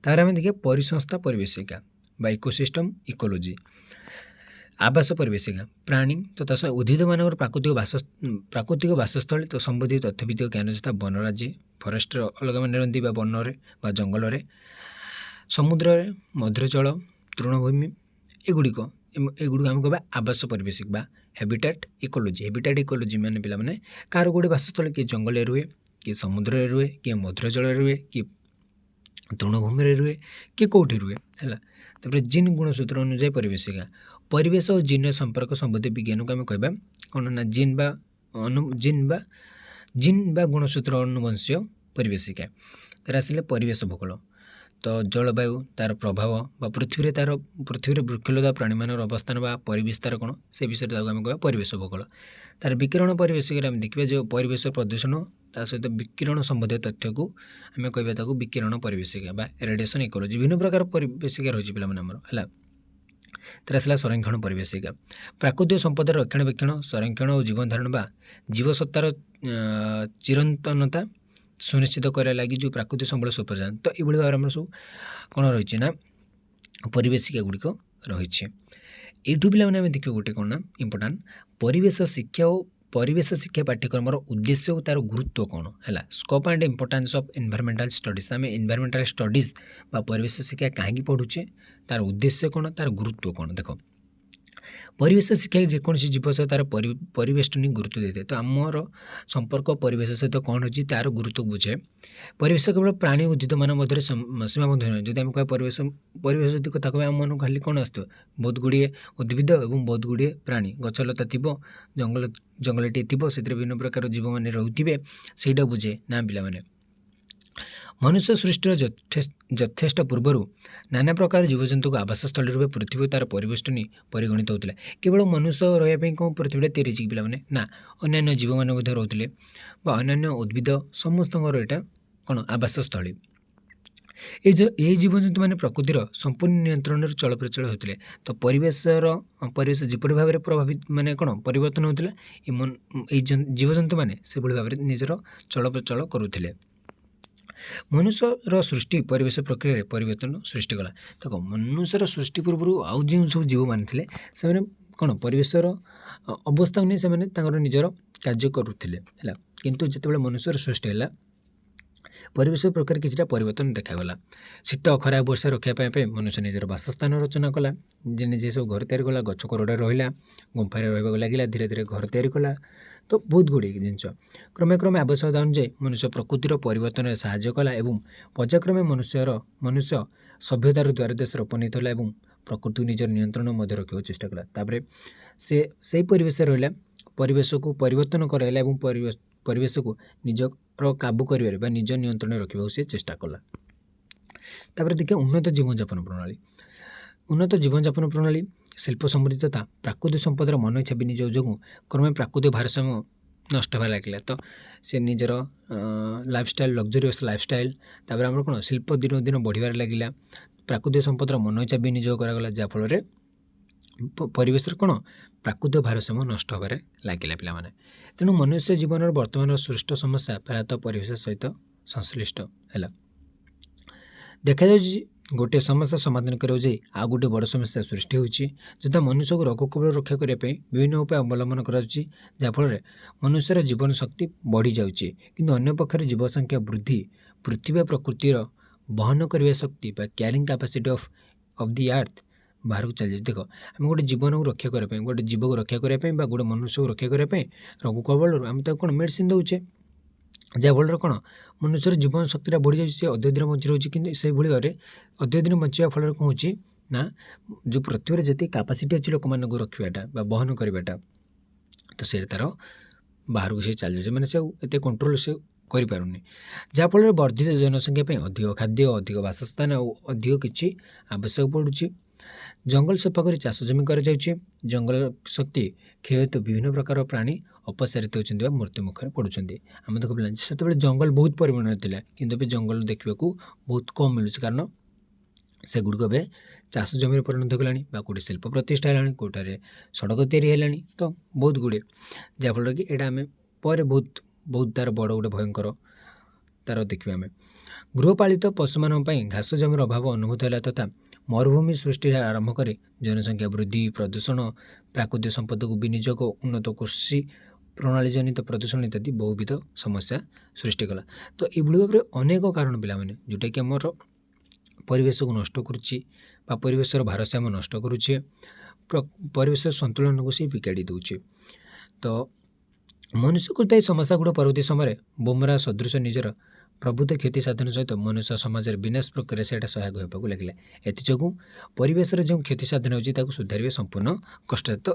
तार आम देखिए परिसंस्था परिवेशिका इकोसिस्टम इकोलोजी। आवास परिवेशिका प्राणी तथा उद्भिद मानकर प्राकृतिक बासस्थली तो संबंधित तथ्यभित्तिक ज्ञान तथा वन राज्य फरेस्ट अलग मान रही वन जंगल ସମୁଦ୍ରରେ ମଧୁର ଜଳ ତୃଣଭୂମି ଏଗୁଡ଼ିକ ଆମେ କହିବା ଆବାସ ପରିବେଶ ବା ହ୍ୟାବିଟାଟ୍ ଇକୋଲୋଜି ମାନେ ପିଲାମାନେ କାହାର ଗୋଟେ ବାସସ୍ଥଳୀ କିଏ ଜଙ୍ଗଲରେ ରୁହେ, କିଏ ସମୁଦ୍ରରେ ରୁହେ, କିଏ ମଧୁର ଜଳରେ ରୁହେ, କିଏ ତୃଣଭୂମିରେ ରୁହେ, କିଏ କେଉଁଠି ରୁହେ ହେଲା। ତାପରେ ଜିନ୍ ଗୁଣସୂତ୍ର ଅନୁଯାୟୀ ପରିବେଶିକା ପରିବେଶ ଓ ଜିନ୍ର ସମ୍ପର୍କ ସମ୍ବନ୍ଧୀୟ ବିଜ୍ଞାନକୁ ଆମେ କହିବା କ'ଣ ନା ଜିନ୍ ବା ଗୁଣସୂତ୍ର ଅନୁବଂଶୀୟ ପରିବେଶିକା। ତାର ଆସିଲେ ପରିବେଶ ଭୂଗୋଳ ତ ଜଳବାୟୁ ତାର ପ୍ରଭାବ ବା ପୃଥିବୀରେ ବୃକ୍ଷଲତା ପ୍ରାଣୀମାନଙ୍କର ଅବସ୍ଥାନ ବା ପରିବିସ୍ତାର କ'ଣ ସେ ବିଷୟରେ ତାକୁ ଆମେ କହିବା ପରିବେଶ ଭୂଗୋଳ। ତାର ବିକିରଣ ପରିବେଶିକାରେ ଆମେ ଦେଖିବା ଯେଉଁ ପରିବେଶ ପ୍ରଦୂଷଣ ତା ସହିତ ବିକିରଣ ସମ୍ବନ୍ଧୀୟ ତଥ୍ୟକୁ ଆମେ କହିବା ତାକୁ ବିକିରଣ ପରିବେଶିକା ବା ରେଡ଼ିଏସନ୍ ଇକୋଲୋଜି। ବିଭିନ୍ନ ପ୍ରକାର ପରିବେଶିକା ରହିଛି ପିଲାମାନେ ଆମର ହେଲା। ତାର ଆସିଲା ସଂରକ୍ଷଣ ପରିବେଶିକା ପ୍ରାକୃତିକ ସମ୍ପଦର ରକ୍ଷଣାବେକ୍ଷଣ ସଂରକ୍ଷଣ ଓ ଜୀବନ ଧାରଣ ବା ଜୀବସତ୍ତାର ଚିରନ୍ତନତା ସୁନିଶ୍ଚିତ କରିବା ଲାଗି ଯେଉଁ ପ୍ରାକୃତିକ ସମ୍ବଳ ସୁପ୍ରଦାନ ତ ଏଇଭଳି ଭାବରେ ଆମର ସବୁ କ'ଣ ରହିଛି ନା ପରିବେଶିକା ଗୁଡ଼ିକ ରହିଛି। ଏଇଠୁ ପିଲାମାନେ ଆମେ ଦେଖିବା ଗୋଟେ କ'ଣ ନା ଇମ୍ପୋର୍ଟାଣ୍ଟ ପରିବେଶ ଶିକ୍ଷା ପାଠ୍ୟକ୍ରମର ଉଦ୍ଦେଶ୍ୟ ଓ ତା'ର ଗୁରୁତ୍ୱ କ'ଣ ହେଲା। Scope and importance of environmental studies ଆମେ ଏନଭାରମେଣ୍ଟାଲ ଷ୍ଟଡିଜ୍ ବା ପରିବେଶ ଶିକ୍ଷା କାହିଁକି ପଢ଼ୁଛେ, ତା'ର ଉଦ୍ଦେଶ୍ୟ କ'ଣ, ତା'ର ଗୁରୁତ୍ୱ କ'ଣ। ଦେଖ ପରିବେଶ ଶିକ୍ଷା ଯେକୌଣସି ଜୀବ ସହ ତା'ର ପରିବେଷ୍ଟନୀ ଗୁରୁତ୍ୱ ଦେଇଥାଏ। ତ ଆମର ସମ୍ପର୍କ ପରିବେଶ ସହିତ କ'ଣ ଅଛି ତା'ର ଗୁରୁତ୍ୱ ବୁଝେ। ପରିବେଶ କେବଳ ପ୍ରାଣୀ ଉଦ୍ଭିଦମାନଙ୍କ ମଧ୍ୟରେ ସୀମାବଦ୍ଧ ନୁହେଁ। ଯଦି ଆମେ କହିବା ପରିବେଶ ଯଦି କଥା କହିବା ଆମ ମନକୁ ଖାଲି କ'ଣ ଆସିଥିବ, ବହୁତ ଗୁଡ଼ିଏ ଉଦ୍ଭିଦ ଏବଂ ବହୁତ ଗୁଡ଼ିଏ ପ୍ରାଣୀ, ଗଛଲତା ଥିବ, ଜଙ୍ଗଲଟିଏ ଥିବ, ସେଥିରେ ବିଭିନ୍ନ ପ୍ରକାର ଜୀବମାନେ ରହୁଥିବେ, ସେଇଟା ବୁଝେ ନା ପିଲାମାନେ। ମନୁଷ୍ୟ ସୃଷ୍ଟିର ଯଥେଷ୍ଟ ପୂର୍ବରୁ ନାନା ପ୍ରକାର ଜୀବଜନ୍ତୁଙ୍କ ଆବାସସ୍ଥଳୀ ରୂପେ ପୃଥିବୀ ତା'ର ପରିବେଷ୍ଟନୀ ପରିଗଣିତ ହେଉଥିଲା। କେବଳ ମନୁଷ୍ୟ ରହିବା ପାଇଁ କ'ଣ ପୃଥିବୀଟା ତିଆରି ହେଇଛି କି ପିଲାମାନେ? ନା, ଅନ୍ୟାନ୍ୟ ଜୀବମାନେ ମଧ୍ୟ ରହୁଥିଲେ ବା ଅନ୍ୟାନ୍ୟ ଉଦ୍ଭିଦ ସମସ୍ତଙ୍କର ଏଇଟା କ'ଣ ଆବାସସ୍ଥଳୀ। ଏଇ ଜୀବଜନ୍ତୁମାନେ ପ୍ରକୃତିର ସମ୍ପୂର୍ଣ୍ଣ ନିୟନ୍ତ୍ରଣରେ ଚଳପ୍ରଚଳ ହେଉଥିଲେ। ତ ପରିବେଶ ଯେପରି ଭାବରେ ପରିବର୍ତ୍ତନ ହେଉଥିଲା ଏଇ ଜୀବଜନ୍ତୁମାନେ ସେଭଳି ଭାବରେ ନିଜର ଚଳପ୍ରଚଳ କରୁଥିଲେ। ମନୁଷ୍ୟର ସୃଷ୍ଟି ପରିବେଶ ପ୍ରକ୍ରିୟାରେ ପରିବର୍ତ୍ତନ ସୃଷ୍ଟି କଲା। ଦେଖ ମନୁଷ୍ୟର ସୃଷ୍ଟି ପୂର୍ବରୁ ଆଉ ଯେଉଁ ସବୁ ଜୀବମାନେ ଥିଲେ ସେମାନେ କ'ଣ ପରିବେଶର ଅବସ୍ଥାକୁ ନେଇ ସେମାନେ ତାଙ୍କର ନିଜର କାର୍ଯ୍ୟ କରୁଥିଲେ ହେଲା। କିନ୍ତୁ ଯେତେବେଳେ ମନୁଷ୍ୟର ସୃଷ୍ଟି ହେଲା ପରିବେଶ ପ୍ରକ୍ରିୟାରେ କିଛିଟା ପରିବର୍ତ୍ତନ ଦେଖାଗଲା। ଶୀତ ଖରା ବର୍ଷା ରଖିବା ପାଇଁ ମନୁଷ୍ୟ ନିଜର ବାସସ୍ଥାନ ରଚନା କଲା, ନିଜେ ସବୁ ଘର ତିଆରି କଲା, ଗଛ କୋରଡ଼ରେ ରହିଲା, ଗୁମ୍ଫାରେ ରହିବାକୁ ଲାଗିଲା, ଧୀରେ ଧୀରେ ଘର ତିଆରି କଲା। ତ ବହୁତ ଗୁଡ଼ିଏ ଜିନିଷ କ୍ରମେ ଆବଶ୍ୟକତା ଅନୁଯାୟୀ ମନୁଷ୍ୟ ପ୍ରକୃତିର ପରିବର୍ତ୍ତନରେ ସାହାଯ୍ୟ କଲା ଏବଂ ପର୍ଯ୍ୟାୟକ୍ରମେ ମନୁଷ୍ୟ ସଭ୍ୟତାର ଦ୍ୱାରଦେଶରେ ଉପନୀତ ହେଲା ଏବଂ ପ୍ରକୃତିକୁ ନିଜର ନିୟନ୍ତ୍ରଣ ମଧ୍ୟ ରଖିବାକୁ ଚେଷ୍ଟା କଲା। ତାପରେ ସେ ସେଇ ପରିବେଶରେ ରହିଲା, ପରିବେଶକୁ ପରିବର୍ତ୍ତନ କରାଇଲା ଏବଂ ପରିବେଶକୁ ନିଜର କାବୁ କରିବାରେ ବା ନିଜ ନିୟନ୍ତ୍ରଣରେ ରଖିବାକୁ ସେ ଚେଷ୍ଟା କଲା। ତାପରେ ଦେଖିବା ଉନ୍ନତ ଜୀବନଯାପନ ପ୍ରଣାଳୀ ଶିଳ୍ପ ସମୃଦ୍ଧତା ପ୍ରାକୃତିକ ସମ୍ପଦର ମନଇଚ୍ଛା ବିନିଯୋଗ ଯୋଗୁଁ କ୍ରମେ ପ୍ରାକୃତିକ ଭାରସାମ୍ୟ ନଷ୍ଟ ହେବା ଲାଗିଲା। ତ ସେ ନିଜର ଲାଇଫଷ୍ଟାଇଲ୍ ଲକ୍ଜରିୟସ୍ ଲାଇଫଷ୍ଟାଇଲ୍ ତାପରେ ଆମର କ'ଣ ଶିଳ୍ପ ଦିନକୁ ଦିନ ବଢ଼ିବାରେ ଲାଗିଲା, ପ୍ରାକୃତିକ ସମ୍ପଦର ମନଇଚ୍ଛା ବିନିଯୋଗ କରାଗଲା, ଯାହାଫଳରେ ପରିବେଶରେ କ'ଣ ପ୍ରାକୃତିକ ଭାରସାମ୍ୟ ନଷ୍ଟ ହେବାରେ ଲାଗିଲା ପିଲାମାନେ। ତେଣୁ ମନୁଷ୍ୟ ଜୀବନର ବର୍ତ୍ତମାନର ସୃଷ୍ଟ ସମସ୍ୟା ପ୍ରାୟତଃ ପରିବେଶ ସହିତ ସଂଶ୍ଳିଷ୍ଟ ହେଲା। ଦେଖାଯାଉଛି ଗୋଟିଏ ସମସ୍ୟା ସମାଧାନ କରିବାକୁ ଯାଇ ଆଉ ଗୋଟିଏ ବଡ଼ ସମସ୍ୟା ସୃଷ୍ଟି ହେଉଛି, ଯଥା ମନୁଷ୍ୟକୁ ରୋଗ କବଳରୁ ରକ୍ଷା କରିବା ପାଇଁ ବିଭିନ୍ନ ଉପାୟ ଅବଲମ୍ବନ କରାଯାଉଛି, ଯାହାଫଳରେ ମନୁଷ୍ୟର ଜୀବନ ଶକ୍ତି ବଢ଼ିଯାଉଛି। କିନ୍ତୁ ଅନ୍ୟପକ୍ଷରେ ଜୀବସଂଖ୍ୟା ବୃଦ୍ଧି ପୃଥିବୀ ପ୍ରକୃତିର ବହନ କରିବା ଶକ୍ତି ବା caring capacity of the earth ବାହାରକୁ ଚାଲିଯାଉଛି। ଦେଖ ଆମେ ଗୋଟେ ଜୀବନକୁ ରକ୍ଷା କରିବା ପାଇଁ, ଗୋଟେ ଜୀବକୁ ରକ୍ଷା କରିବା ପାଇଁ ବା ଗୋଟେ ମନୁଷ୍ୟକୁ ରକ୍ଷା କରିବା ପାଇଁ ରୋଗ କବଳରୁ ଆମେ ତାକୁ କ'ଣ ମେଡ଼ିସିନ ଦେଉଛେ, ଯାହାଫଳରେ କ'ଣ ମନୁଷ୍ୟର ଜୀବନ ଶକ୍ତିଟା ବଢ଼ିଯାଉଛି, ସେ ଅଧିକ ଦିନ ବଞ୍ଚି ରହୁଛି। କିନ୍ତୁ ସେଇଭଳି ଭାବରେ ଅଧିକ ଦିନ ବଞ୍ଚିବା ଫଳରେ କ'ଣ ହେଉଛି ନା ଯେଉଁ ପୃଥିବୀରେ ଯେତିକି କାପାସିଟି ଅଛି ଲୋକମାନଙ୍କୁ ରଖିବାଟା ବା ବହନ କରିବାଟା, ତ ସେ ତାର ବାହାରକୁ ସେ ଚାଲିଯାଉଛି, ମାନେ ସେ ଆଉ ଏତେ କଣ୍ଟ୍ରୋଲ ସେ କରିପାରୁନି, ଯାହାଫଳରେ ବର୍ଦ୍ଧିତ ଜନସଂଖ୍ୟା ପାଇଁ ଅଧିକ ଖାଦ୍ୟ, ଅଧିକ ବାସସ୍ଥାନ ଆଉ ଅଧିକ କିଛି ଆବଶ୍ୟକ ପଡ଼ୁଛି। ଜଙ୍ଗଲ ସଫା କରି ଚାଷ ଜମି କରାଯାଉଛି। ଜଙ୍ଗଲ ଶକ୍ତି କ୍ଷୟ ହେତୁ ବିଭିନ୍ନ ପ୍ରକାର ପ୍ରାଣୀ ଅପସାରିତ ହେଉଛନ୍ତି ବା ମୃତ୍ୟୁ ମୁଖରେ ପଡ଼ୁଛନ୍ତି। ଆମେ ଦେଖ ପିଲା ସେତେବେଳେ ଜଙ୍ଗଲ ବହୁତ ପରିମାଣରେ ଥିଲା, କିନ୍ତୁ ଏବେ ଜଙ୍ଗଲ ଦେଖିବାକୁ ବହୁତ କମ୍ ମିଳୁଛି, କାରଣ ସେଗୁଡ଼ିକ ଏବେ ଚାଷ ଜମିରେ ପରିଣତ କଲାଣି ବା କେଉଁଠି ଶିଳ୍ପ ପ୍ରତିଷ୍ଠା ହେଲାଣି, କେଉଁଠାରେ ସଡ଼କ ତିଆରି ହେଲାଣି, ତ ବହୁତ ଗୁଡ଼ିଏ, ଯାହାଫଳରେ କି ଏଇଟା ଆମେ ପରେ ବହୁତ ତାର ବଡ଼ ଗୋଟେ ଭୟଙ୍କର ତାର ଦେଖିବା। ଆମେ ଗୃହପାଳିତ ପଶୁମାନଙ୍କ ପାଇଁ ଘାସ ଜମିର ଅଭାବ ଅନୁଭୂତ ହେଲା ତଥା ମରୁଭୂମି ସୃଷ୍ଟିରେ ଆରମ୍ଭ କରି ଜନସଂଖ୍ୟା ବୃଦ୍ଧି, ପ୍ରଦୂଷଣ, ପ୍ରାକୃତିକ ସମ୍ପଦକୁ ବିନିଯୋଗ, ଉନ୍ନତ କୃଷି ପ୍ରଣାଳୀ ଜନିତ ପ୍ରଦୂଷଣ ଇତ୍ୟାଦି ବହୁବିଧ ସମସ୍ୟା ସୃଷ୍ଟି କଲା। ତ ଏଭଳି ଭାବରେ ଅନେକ କାରଣ ପିଲାମାନେ ଯେଉଁଟାକି ଆମର ପରିବେଶକୁ ନଷ୍ଟ କରୁଛି ବା ପରିବେଶର ଭାରସାମ୍ୟ ନଷ୍ଟ କରୁଛେ, ପରିବେଶର ସନ୍ତୁଳନକୁ ସେ ବିଗାଡ଼ି ଦେଉଛି। ତ ମନୁଷ୍ୟକୁ ଏହି ସମସ୍ୟା ଗୁଡ଼ିକ ପରବର୍ତ୍ତୀ ସମୟରେ ବୁମରା ସଦୃଶ ନିଜର ପ୍ରଭୁତ କ୍ଷତି ସାଧନ ସହିତ ମନୁଷ୍ୟ ସମାଜରେ ବିନାଶ ପ୍ରକ୍ରିୟାରେ ସେଇଟା ସହାୟକ ହେବାକୁ ଲାଗିଲା। ଏଥିଯୋଗୁଁ ପରିବେଶର ଯେଉଁ କ୍ଷତି ସାଧନ ହେଉଛି ତାକୁ ସୁଧାରିବା ସମ୍ପୂର୍ଣ୍ଣ କଷ୍ଟ। ତ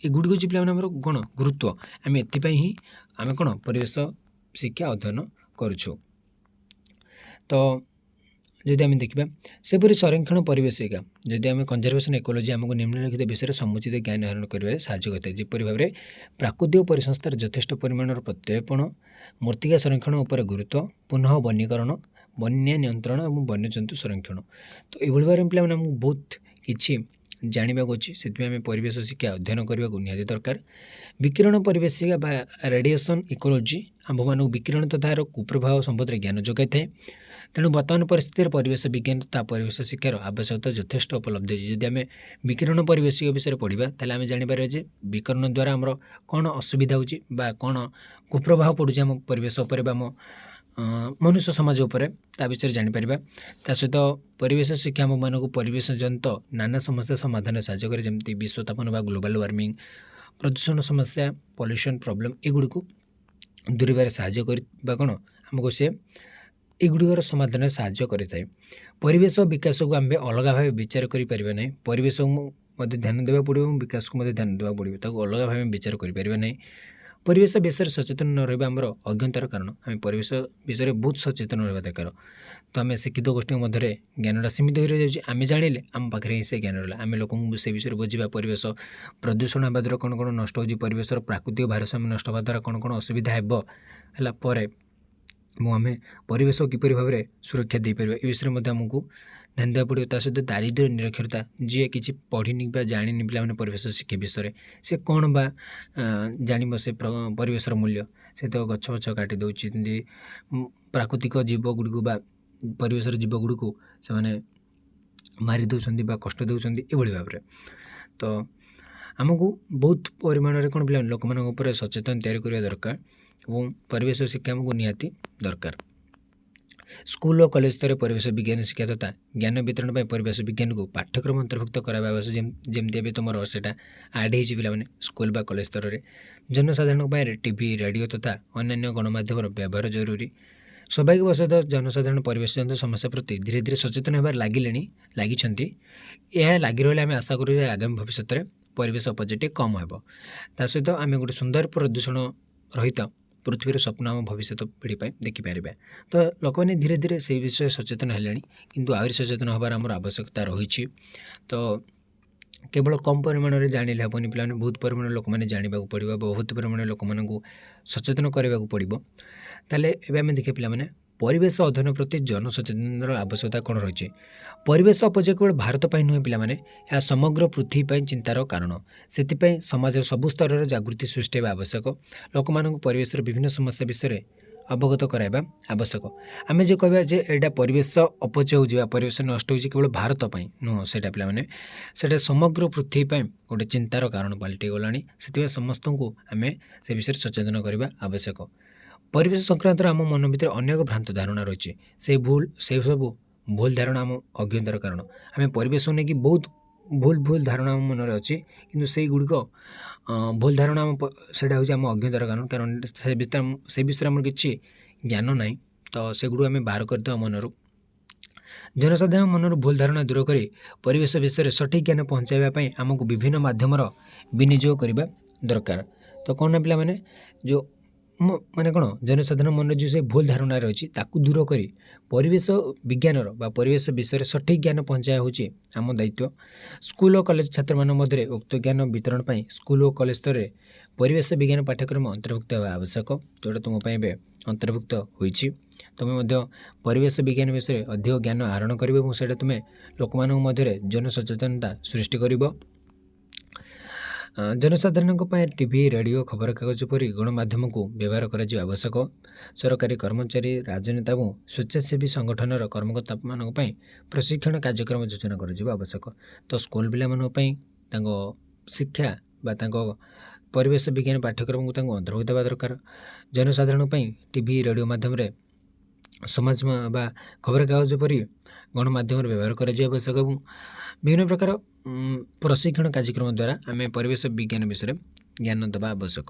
ଏଗୁଡ଼ିକ ହେଉଛି ପିଲାମାନେ ଆମର କ'ଣ ଗୁରୁତ୍ୱ। ଆମେ ଏଥିପାଇଁ ହିଁ ଆମେ କ'ଣ ପରିବେଶ ଶିକ୍ଷା ଅଧ୍ୟୟନ କରୁଛୁ। ତ ଯଦି ଆମେ ଦେଖିବା ସେପରି ସଂରକ୍ଷଣ ପରିବେଶିକା, ଯଦି ଆମେ କନଜରଭେସନ୍ ଇକୋଲୋଜି ଆମକୁ ନିମ୍ନଲିଖିତ ବିଷୟରେ ସମୁଚିତ ଜ୍ଞାନ ଆହରଣ କରିବାରେ ସାହାଯ୍ୟ କରିଥାଏ। ଯେପରି ଭାବରେ ପ୍ରାକୃତିକ ପରିସଂସ୍ଥାର ଯଥେଷ୍ଟ ପରିମାଣର ପ୍ରତ୍ୟୟପଣ, ମୃତ୍ତିକା ସଂରକ୍ଷଣ ଉପରେ ଗୁରୁତ୍ୱ, ପୁନଃ ବନୀକରଣ, ବନ୍ୟା ନିୟନ୍ତ୍ରଣ ଏବଂ ବନ୍ୟଜନ୍ତୁ ସଂରକ୍ଷଣ। ତ ଏଭଳି ଭାବରେ ପିଲାମାନେ ଆମକୁ ବହୁତ କିଛି ଜାଣିବାକୁ ଅଛି। ସେଥିପାଇଁ ଆମେ ପରିବେଶ ଶିକ୍ଷା ଅଧ୍ୟୟନ କରିବାକୁ ନିହାତି ଦରକାର। ବିକିରଣ ପରିବେଶିକା ବା ରେଡ଼ିଏସନ୍ ଇକୋଲୋଜି ଆମ୍ଭମାନଙ୍କୁ ବିକିରଣ ତଥା ଏହାର କୁପ୍ରଭାବ ସମ୍ବନ୍ଧରେ ଜ୍ଞାନ ଯୋଗାଇଥାଏ। ତେଣୁ ବର୍ତ୍ତମାନ ପରିସ୍ଥିତିରେ ପରିବେଶ ବିଜ୍ଞାନ ତଥା ପରିବେଶ ଶିକ୍ଷାର ଆବଶ୍ୟକତା ଯଥେଷ୍ଟ ଉପଲବ୍ଧ ଅଛି। ଯଦି ଆମେ ବିକିରଣ ପରିବେଶିକ ବିଷୟରେ ପଢ଼ିବା ତାହେଲେ ଆମେ ଜାଣିପାରିବା ଯେ ବିକିରଣ ଦ୍ୱାରା ଆମର କ'ଣ ଅସୁବିଧା ହେଉଛି ବା କ'ଣ କୁପ୍ରଭାବ ପଡ଼ୁଛି ଆମ ପରିବେଶ ଉପରେ ବା ଆମ ମନୁଷ୍ୟ ସମାଜ ଉପରେ, ତା ବିଷୟରେ ଜାଣିପାରିବା। ତା ସହିତ ପରିବେଶ ଶିକ୍ଷା ଆମମାନଙ୍କୁ ପରିବେଶ ଜନିତ ନାନା ସମସ୍ୟା ସମାଧାନରେ ସାହାଯ୍ୟ କରେ, ଯେମିତି ବିଶ୍ୱତାପନ ବା ଗ୍ଲୋବାଲ୍ ୱାର୍ମିଂ, ପ୍ରଦୂଷଣ ସମସ୍ୟା, ପଲ୍ୟୁସନ୍ ପ୍ରୋବ୍ଲେମ୍, ଏଗୁଡ଼ିକୁ ଦୂରେଇବାରେ ସାହାଯ୍ୟ କରିବା କ'ଣ ଆମକୁ ସେ ଏଗୁଡ଼ିକର ସମାଧାନରେ ସାହାଯ୍ୟ କରିଥାଏ। ପରିବେଶ ବିକାଶକୁ ଆମେ ଅଲଗା ଭାବେ ବିଚାର କରିପାରିବା ନାହିଁ। ପରିବେଶକୁ ମଧ୍ୟ ଧ୍ୟାନ ଦେବାକୁ ପଡ଼ିବ ଏବଂ ବିକାଶକୁ ମଧ୍ୟ ଧ୍ୟାନ ଦେବାକୁ ପଡ଼ିବ। ତାକୁ ଅଲଗା ଭାବେ ବିଚାର କରିପାରିବା ନାହିଁ। ପରିବେଶ ବିଷୟରେ ସଚେତନ ନ ରହିବା ଆମର ଅଜ୍ଞତାର କାରଣ। ଆମେ ପରିବେଶ ବିଷୟରେ ବହୁତ ସଚେତନ ରହିବା ଦରକାର। ତ ଆମେ ଶିକ୍ଷିତ ଗୋଷ୍ଠୀଙ୍କ ମଧ୍ୟରେ ଜ୍ଞାନଟା ସୀମିତ ହୋଇ ରହିଯାଉଛି। ଆମେ ଜାଣିଲେ ଆମ ପାଖରେ ହିଁ ସେ ଜ୍ଞାନ ରହିଲା। ଆମେ ଲୋକଙ୍କୁ ସେ ବିଷୟରେ ବୁଝିବା, ପରିବେଶ ପ୍ରଦୂଷଣ ହେବା ଦ୍ୱାରା କ'ଣ କ'ଣ ନଷ୍ଟ ହେଉଛି, ପରିବେଶର ପ୍ରାକୃତିକ ଭାରସାମ୍ୟ ନଷ୍ଟ ହେବା ଦ୍ୱାରା କ'ଣ କ'ଣ ଅସୁବିଧା ହେବ ହେଲା ପରେ ଆମେ ପରିବେଶ କିପରି ଭାବରେ ସୁରକ୍ଷା ଦେଇପାରିବା ଏ ବିଷୟରେ ମଧ୍ୟ ଆମକୁ ଧ୍ୟାନ ଦେବାକୁ ପଡ଼ିବ। ତା ସହିତ ଦାରିଦ୍ର୍ୟ ନିରକ୍ଷରତା, ଯିଏ କିଛି ପଢ଼ିନି ବା ଜାଣିନି ପିଲାମାନେ ପରିବେଶ ଶିକ୍ଷା ବିଷୟରେ, ସେ କ'ଣ ବା ଜାଣିବ ସେ ପରିବେଶର ମୂଲ୍ୟ। ସେ ତ ଗଛ ଫଛ କାଟି ଦେଉଛି, ଯେମିତି ପ୍ରାକୃତିକ ଜୀବଗୁଡ଼ିକୁ ବା ପରିବେଶର ଜୀବଗୁଡ଼ିକୁ ସେମାନେ ମାରି ଦେଉଛନ୍ତି ବା କଷ୍ଟ ଦେଉଛନ୍ତି ଏଭଳି ଭାବରେ। ତ ଆମକୁ ବହୁତ ପରିମାଣରେ କ'ଣ ପିଲା ଲୋକମାନଙ୍କ ଉପରେ ସଚେତନ ତିଆରି କରିବା ଦରକାର ଏବଂ ପରିବେଶ ଶିକ୍ଷା ଆମକୁ ନିହାତି ଦରକାର। ସ୍କୁଲ ଓ କଲେଜ ସ୍ତରରେ ପରିବେଶ ବିଜ୍ଞାନ ଶିକ୍ଷା ତଥା ଜ୍ଞାନ ବିତରଣ ପାଇଁ ପରିବେଶ ବିଜ୍ଞାନକୁ ପାଠ୍ୟକ୍ରମ ଅନ୍ତର୍ଭୁକ୍ତ କରାଇବା ଆବଶ୍ୟକ। ଯେମିତି ଏବେ ତୁମର ସେଇଟା ଆଡ଼୍ ହେଇଛି ପିଲାମାନେ ସ୍କୁଲ ବା କଲେଜ ସ୍ତରରେ। ଜନସାଧାରଣଙ୍କ ପାଇଁ ଟିଭି, ରେଡ଼ିଓ ତଥା ଅନ୍ୟାନ୍ୟ ଗଣମାଧ୍ୟମର ବ୍ୟବହାର ଜରୁରୀ। ସୌଭାଗ୍ୟବଶତଃ ଜନସାଧାରଣ ପରିବେଶ ଜନିତ ସମସ୍ୟା ପ୍ରତି ଧୀରେ ଧୀରେ ସଚେତନ ହେବାରେ ଲାଗିଛନ୍ତି। ଏହା ଲାଗି ରହିଲେ ଆମେ ଆଶା କରୁ ଯେ ଆଗାମୀ ଭବିଷ୍ୟତରେ ପରିବେଶ ଅପଚୟ ଟିକେ କମ୍ ହେବ। ତା ସହିତ ଆମେ ଗୋଟେ ସୁନ୍ଦର ପ୍ରଦୂଷଣ ରହିତ ପୃଥିବୀର ସ୍ୱପ୍ନ ଆମ ଭବିଷ୍ୟତ ପିଢ଼ି ପାଇଁ ଦେଖିପାରିବା। ତ ଲୋକମାନେ ଧୀରେ ଧୀରେ ସେହି ବିଷୟରେ ସଚେତନ ହେଲେଣି, କିନ୍ତୁ ଆହୁରି ସଚେତନ ହେବାର ଆମର ଆବଶ୍ୟକତା ରହିଛି। ତ କେବଳ କମ୍ ପରିମାଣରେ ଜାଣିଲେ ହେବନି, ପିଲାମାନେ ବହୁତ ପରିମାଣରେ ଲୋକମାନେ ଜାଣିବାକୁ ପଡ଼ିବ, ବହୁତ ପରିମାଣରେ ଲୋକମାନଙ୍କୁ ସଚେତନ କରିବାକୁ ପଡ଼ିବ। ତାହେଲେ ଏବେ ଆମେ ଦେଖିବା ପିଲାମାନେ ପରିବେଶ ଅଧ୍ୟୟନ ପ୍ରତି ଜନସଚେତନର ଆବଶ୍ୟକତା କ'ଣ ରହିଛି। ପରିବେଶ ଅପଚୟ କେବଳ ଭାରତ ପାଇଁ ନୁହେଁ ପିଲାମାନେ, ଏହା ସମଗ୍ର ପୃଥିବୀ ପାଇଁ ଚିନ୍ତାର କାରଣ। ସେଥିପାଇଁ ସମାଜର ସବୁ ସ୍ତରରେ ଜାଗୃତି ସୃଷ୍ଟି ହେବା ଆବଶ୍ୟକ। ଲୋକମାନଙ୍କୁ ପରିବେଶର ବିଭିନ୍ନ ସମସ୍ୟା ବିଷୟରେ ଅବଗତ କରାଇବା ଆବଶ୍ୟକ। ଆମେ ଯେ କହିବା ଯେ ଏଇଟା ପରିବେଶ ଅପଚୟ ହେଉଛି ବା ପରିବେଶ ନଷ୍ଟ ହେଉଛି କେବଳ ଭାରତ ପାଇଁ ନୁହଁ, ସେଇଟା ପିଲାମାନେ ସେଇଟା ସମଗ୍ର ପୃଥିବୀ ପାଇଁ ଗୋଟେ ଚିନ୍ତାର କାରଣ ପାଲଟି ଗଲାଣି। ସେଥିପାଇଁ ସମସ୍ତଙ୍କୁ ଆମେ ସେ ବିଷୟରେ ସଚେତନ କରିବା ଆବଶ୍ୟକ। ପରିବେଶ ସଂକ୍ରାନ୍ତରେ ଆମ ମନ ଭିତରେ ଅନେକ ଭ୍ରାନ୍ତ ଧାରଣା ରହିଛି। ସେସବୁ ଭୁଲ ଧାରଣା ଆମ ଅଜ୍ଞତାର କାରଣ। ଆମେ ପରିବେଶକୁ ନେଇକି ବହୁତ ଭୁଲ ଧାରଣା ଆମ ମନରେ ଅଛି, କିନ୍ତୁ ସେଇଗୁଡ଼ିକ ଭୁଲ ଧାରଣା ସେଇଟା ହେଉଛି ଆମ ଅଜ୍ଞତାର କାରଣ। କାରଣ ସେ ବିଷୟରେ ଆମର କିଛି ଜ୍ଞାନ ନାହିଁ। ତ ସେଗୁଡ଼ିକୁ ଆମେ ବାହାର କରିଦେବା ମନରୁ। ଜନସାଧାରଣ ମନରୁ ଭୁଲ ଧାରଣା ଦୂର କରି ପରିବେଶ ବିଷୟରେ ସଠିକ୍ ଜ୍ଞାନ ପହଞ୍ଚାଇବା ପାଇଁ ଆମକୁ ବିଭିନ୍ନ ମାଧ୍ୟମର ବିନିଯୋଗ କରିବା ଦରକାର। ତ କ'ଣ ନା ପିଲାମାନେ ଯେଉଁ ମାନେ କ'ଣ ଜନସାଧାରଣ ମନରେ ଯେଉଁ ସେ ଭୁଲ ଧାରଣା ରହିଛି ତାକୁ ଦୂର କରି ପରିବେଶ ବିଜ୍ଞାନର ବା ପରିବେଶ ବିଷୟରେ ସଠିକ୍ ଜ୍ଞାନ ପହଞ୍ଚାଇବା ହେଉଛି ଆମ ଦାୟିତ୍ୱ। ସ୍କୁଲ ଓ କଲେଜ ଛାତ୍ରମାନଙ୍କ ମଧ୍ୟରେ ଉକ୍ତ ଜ୍ଞାନ ବିତରଣ ପାଇଁ ସ୍କୁଲ ଓ କଲେଜ ସ୍ତରରେ ପରିବେଶ ବିଜ୍ଞାନ ପାଠ୍ୟକ୍ରମ ଅନ୍ତର୍ଭୁକ୍ତ ହେବା ଆବଶ୍ୟକ, ଯେଉଁଟା ତୁମ ପାଇଁ ଏବେ ଅନ୍ତର୍ଭୁକ୍ତ ହୋଇଛି। ତୁମେ ମଧ୍ୟ ପରିବେଶ ବିଜ୍ଞାନ ବିଷୟରେ ଅଧିକ ଜ୍ଞାନ ଆହରଣ କରିବ ଏବଂ ସେଇଟା ତୁମେ ଲୋକମାନଙ୍କ ମଧ୍ୟରେ ଜନସଚେତନତା ସୃଷ୍ଟି କରିବ। ଜନସାଧାରଣଙ୍କ ପାଇଁ ଟିଭି, ରେଡ଼ିଓ, ଖବରକାଗଜ ପରି ଗଣମାଧ୍ୟମକୁ ବ୍ୟବହାର କରାଯିବା ଆବଶ୍ୟକ। ସରକାରୀ କର୍ମଚାରୀ, ରାଜନେତା ଏବଂ ସ୍ୱେଚ୍ଛାସେବୀ ସଂଗଠନର କର୍ମକର୍ତ୍ତାମାନଙ୍କ ପାଇଁ ପ୍ରଶିକ୍ଷଣ କାର୍ଯ୍ୟକ୍ରମ ଯୋଜନା କରାଯିବା ଆବଶ୍ୟକ। ତ ସ୍କୁଲ ପିଲାମାନଙ୍କ ପାଇଁ ତାଙ୍କ ଶିକ୍ଷା ବା ତାଙ୍କ ପରିବେଶ ବିଜ୍ଞାନ ପାଠ୍ୟକ୍ରମକୁ ତାଙ୍କୁ ଅନ୍ତର୍ଭୁକ୍ତ ହେବା ଦରକାର। ଜନସାଧାରଣ ପାଇଁ ଟିଭି, ରେଡ଼ିଓ ମାଧ୍ୟମରେ ସମାଜ ବା ଖବରକାଗଜ ପରି ଗଣମାଧ୍ୟମର ବ୍ୟବହାର କରାଯିବା ଆବଶ୍ୟକ ଏବଂ ବିଭିନ୍ନ ପ୍ରକାର ପ୍ରଶିକ୍ଷଣ କାର୍ଯ୍ୟକ୍ରମ ଦ୍ୱାରା ଆମେ ପରିବେଶ ବିଜ୍ଞାନ ବିଷୟରେ ଜ୍ଞାନ ଦେବା ଆବଶ୍ୟକ।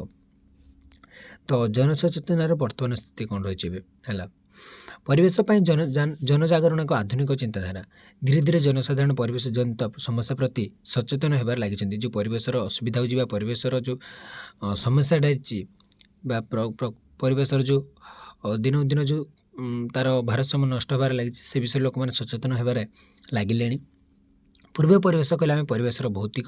ତ ଜନସଚେତନର ବର୍ତ୍ତମାନ ସ୍ଥିତି କ'ଣ ରହିଛି ଏବେ ହେଲା। ପରିବେଶ ପାଇଁ ଜନଜାଗରଣ ଏକ ଆଧୁନିକ ଚିନ୍ତାଧାରା। ଧୀରେ ଧୀରେ ଜନସାଧାରଣ ପରିବେଶ ଜନିତ ସମସ୍ୟା ପ୍ରତି ସଚେତନ ହେବାରେ ଲାଗିଛନ୍ତି। ଯେଉଁ ପରିବେଶର ଅସୁବିଧା ହେଉଛି ବା ପରିବେଶର ଯେଉଁ ସମସ୍ୟାଟା ହେଇଛି ବା ପରିବେଶର ଯେଉଁ ଦିନକୁ ଦିନ ଯେଉଁ ତା'ର ଭାରସାମ୍ୟ ନଷ୍ଟ ହେବାରେ ଲାଗିଛି ସେ ବିଷୟରେ ଲୋକମାନେ ସଚେତନ ହେବାରେ ଲାଗିଲେଣି। ପୂର୍ବ ପରିବେଶ କହିଲେ ଆମେ ପରିବେଶର ଭୌତିକ,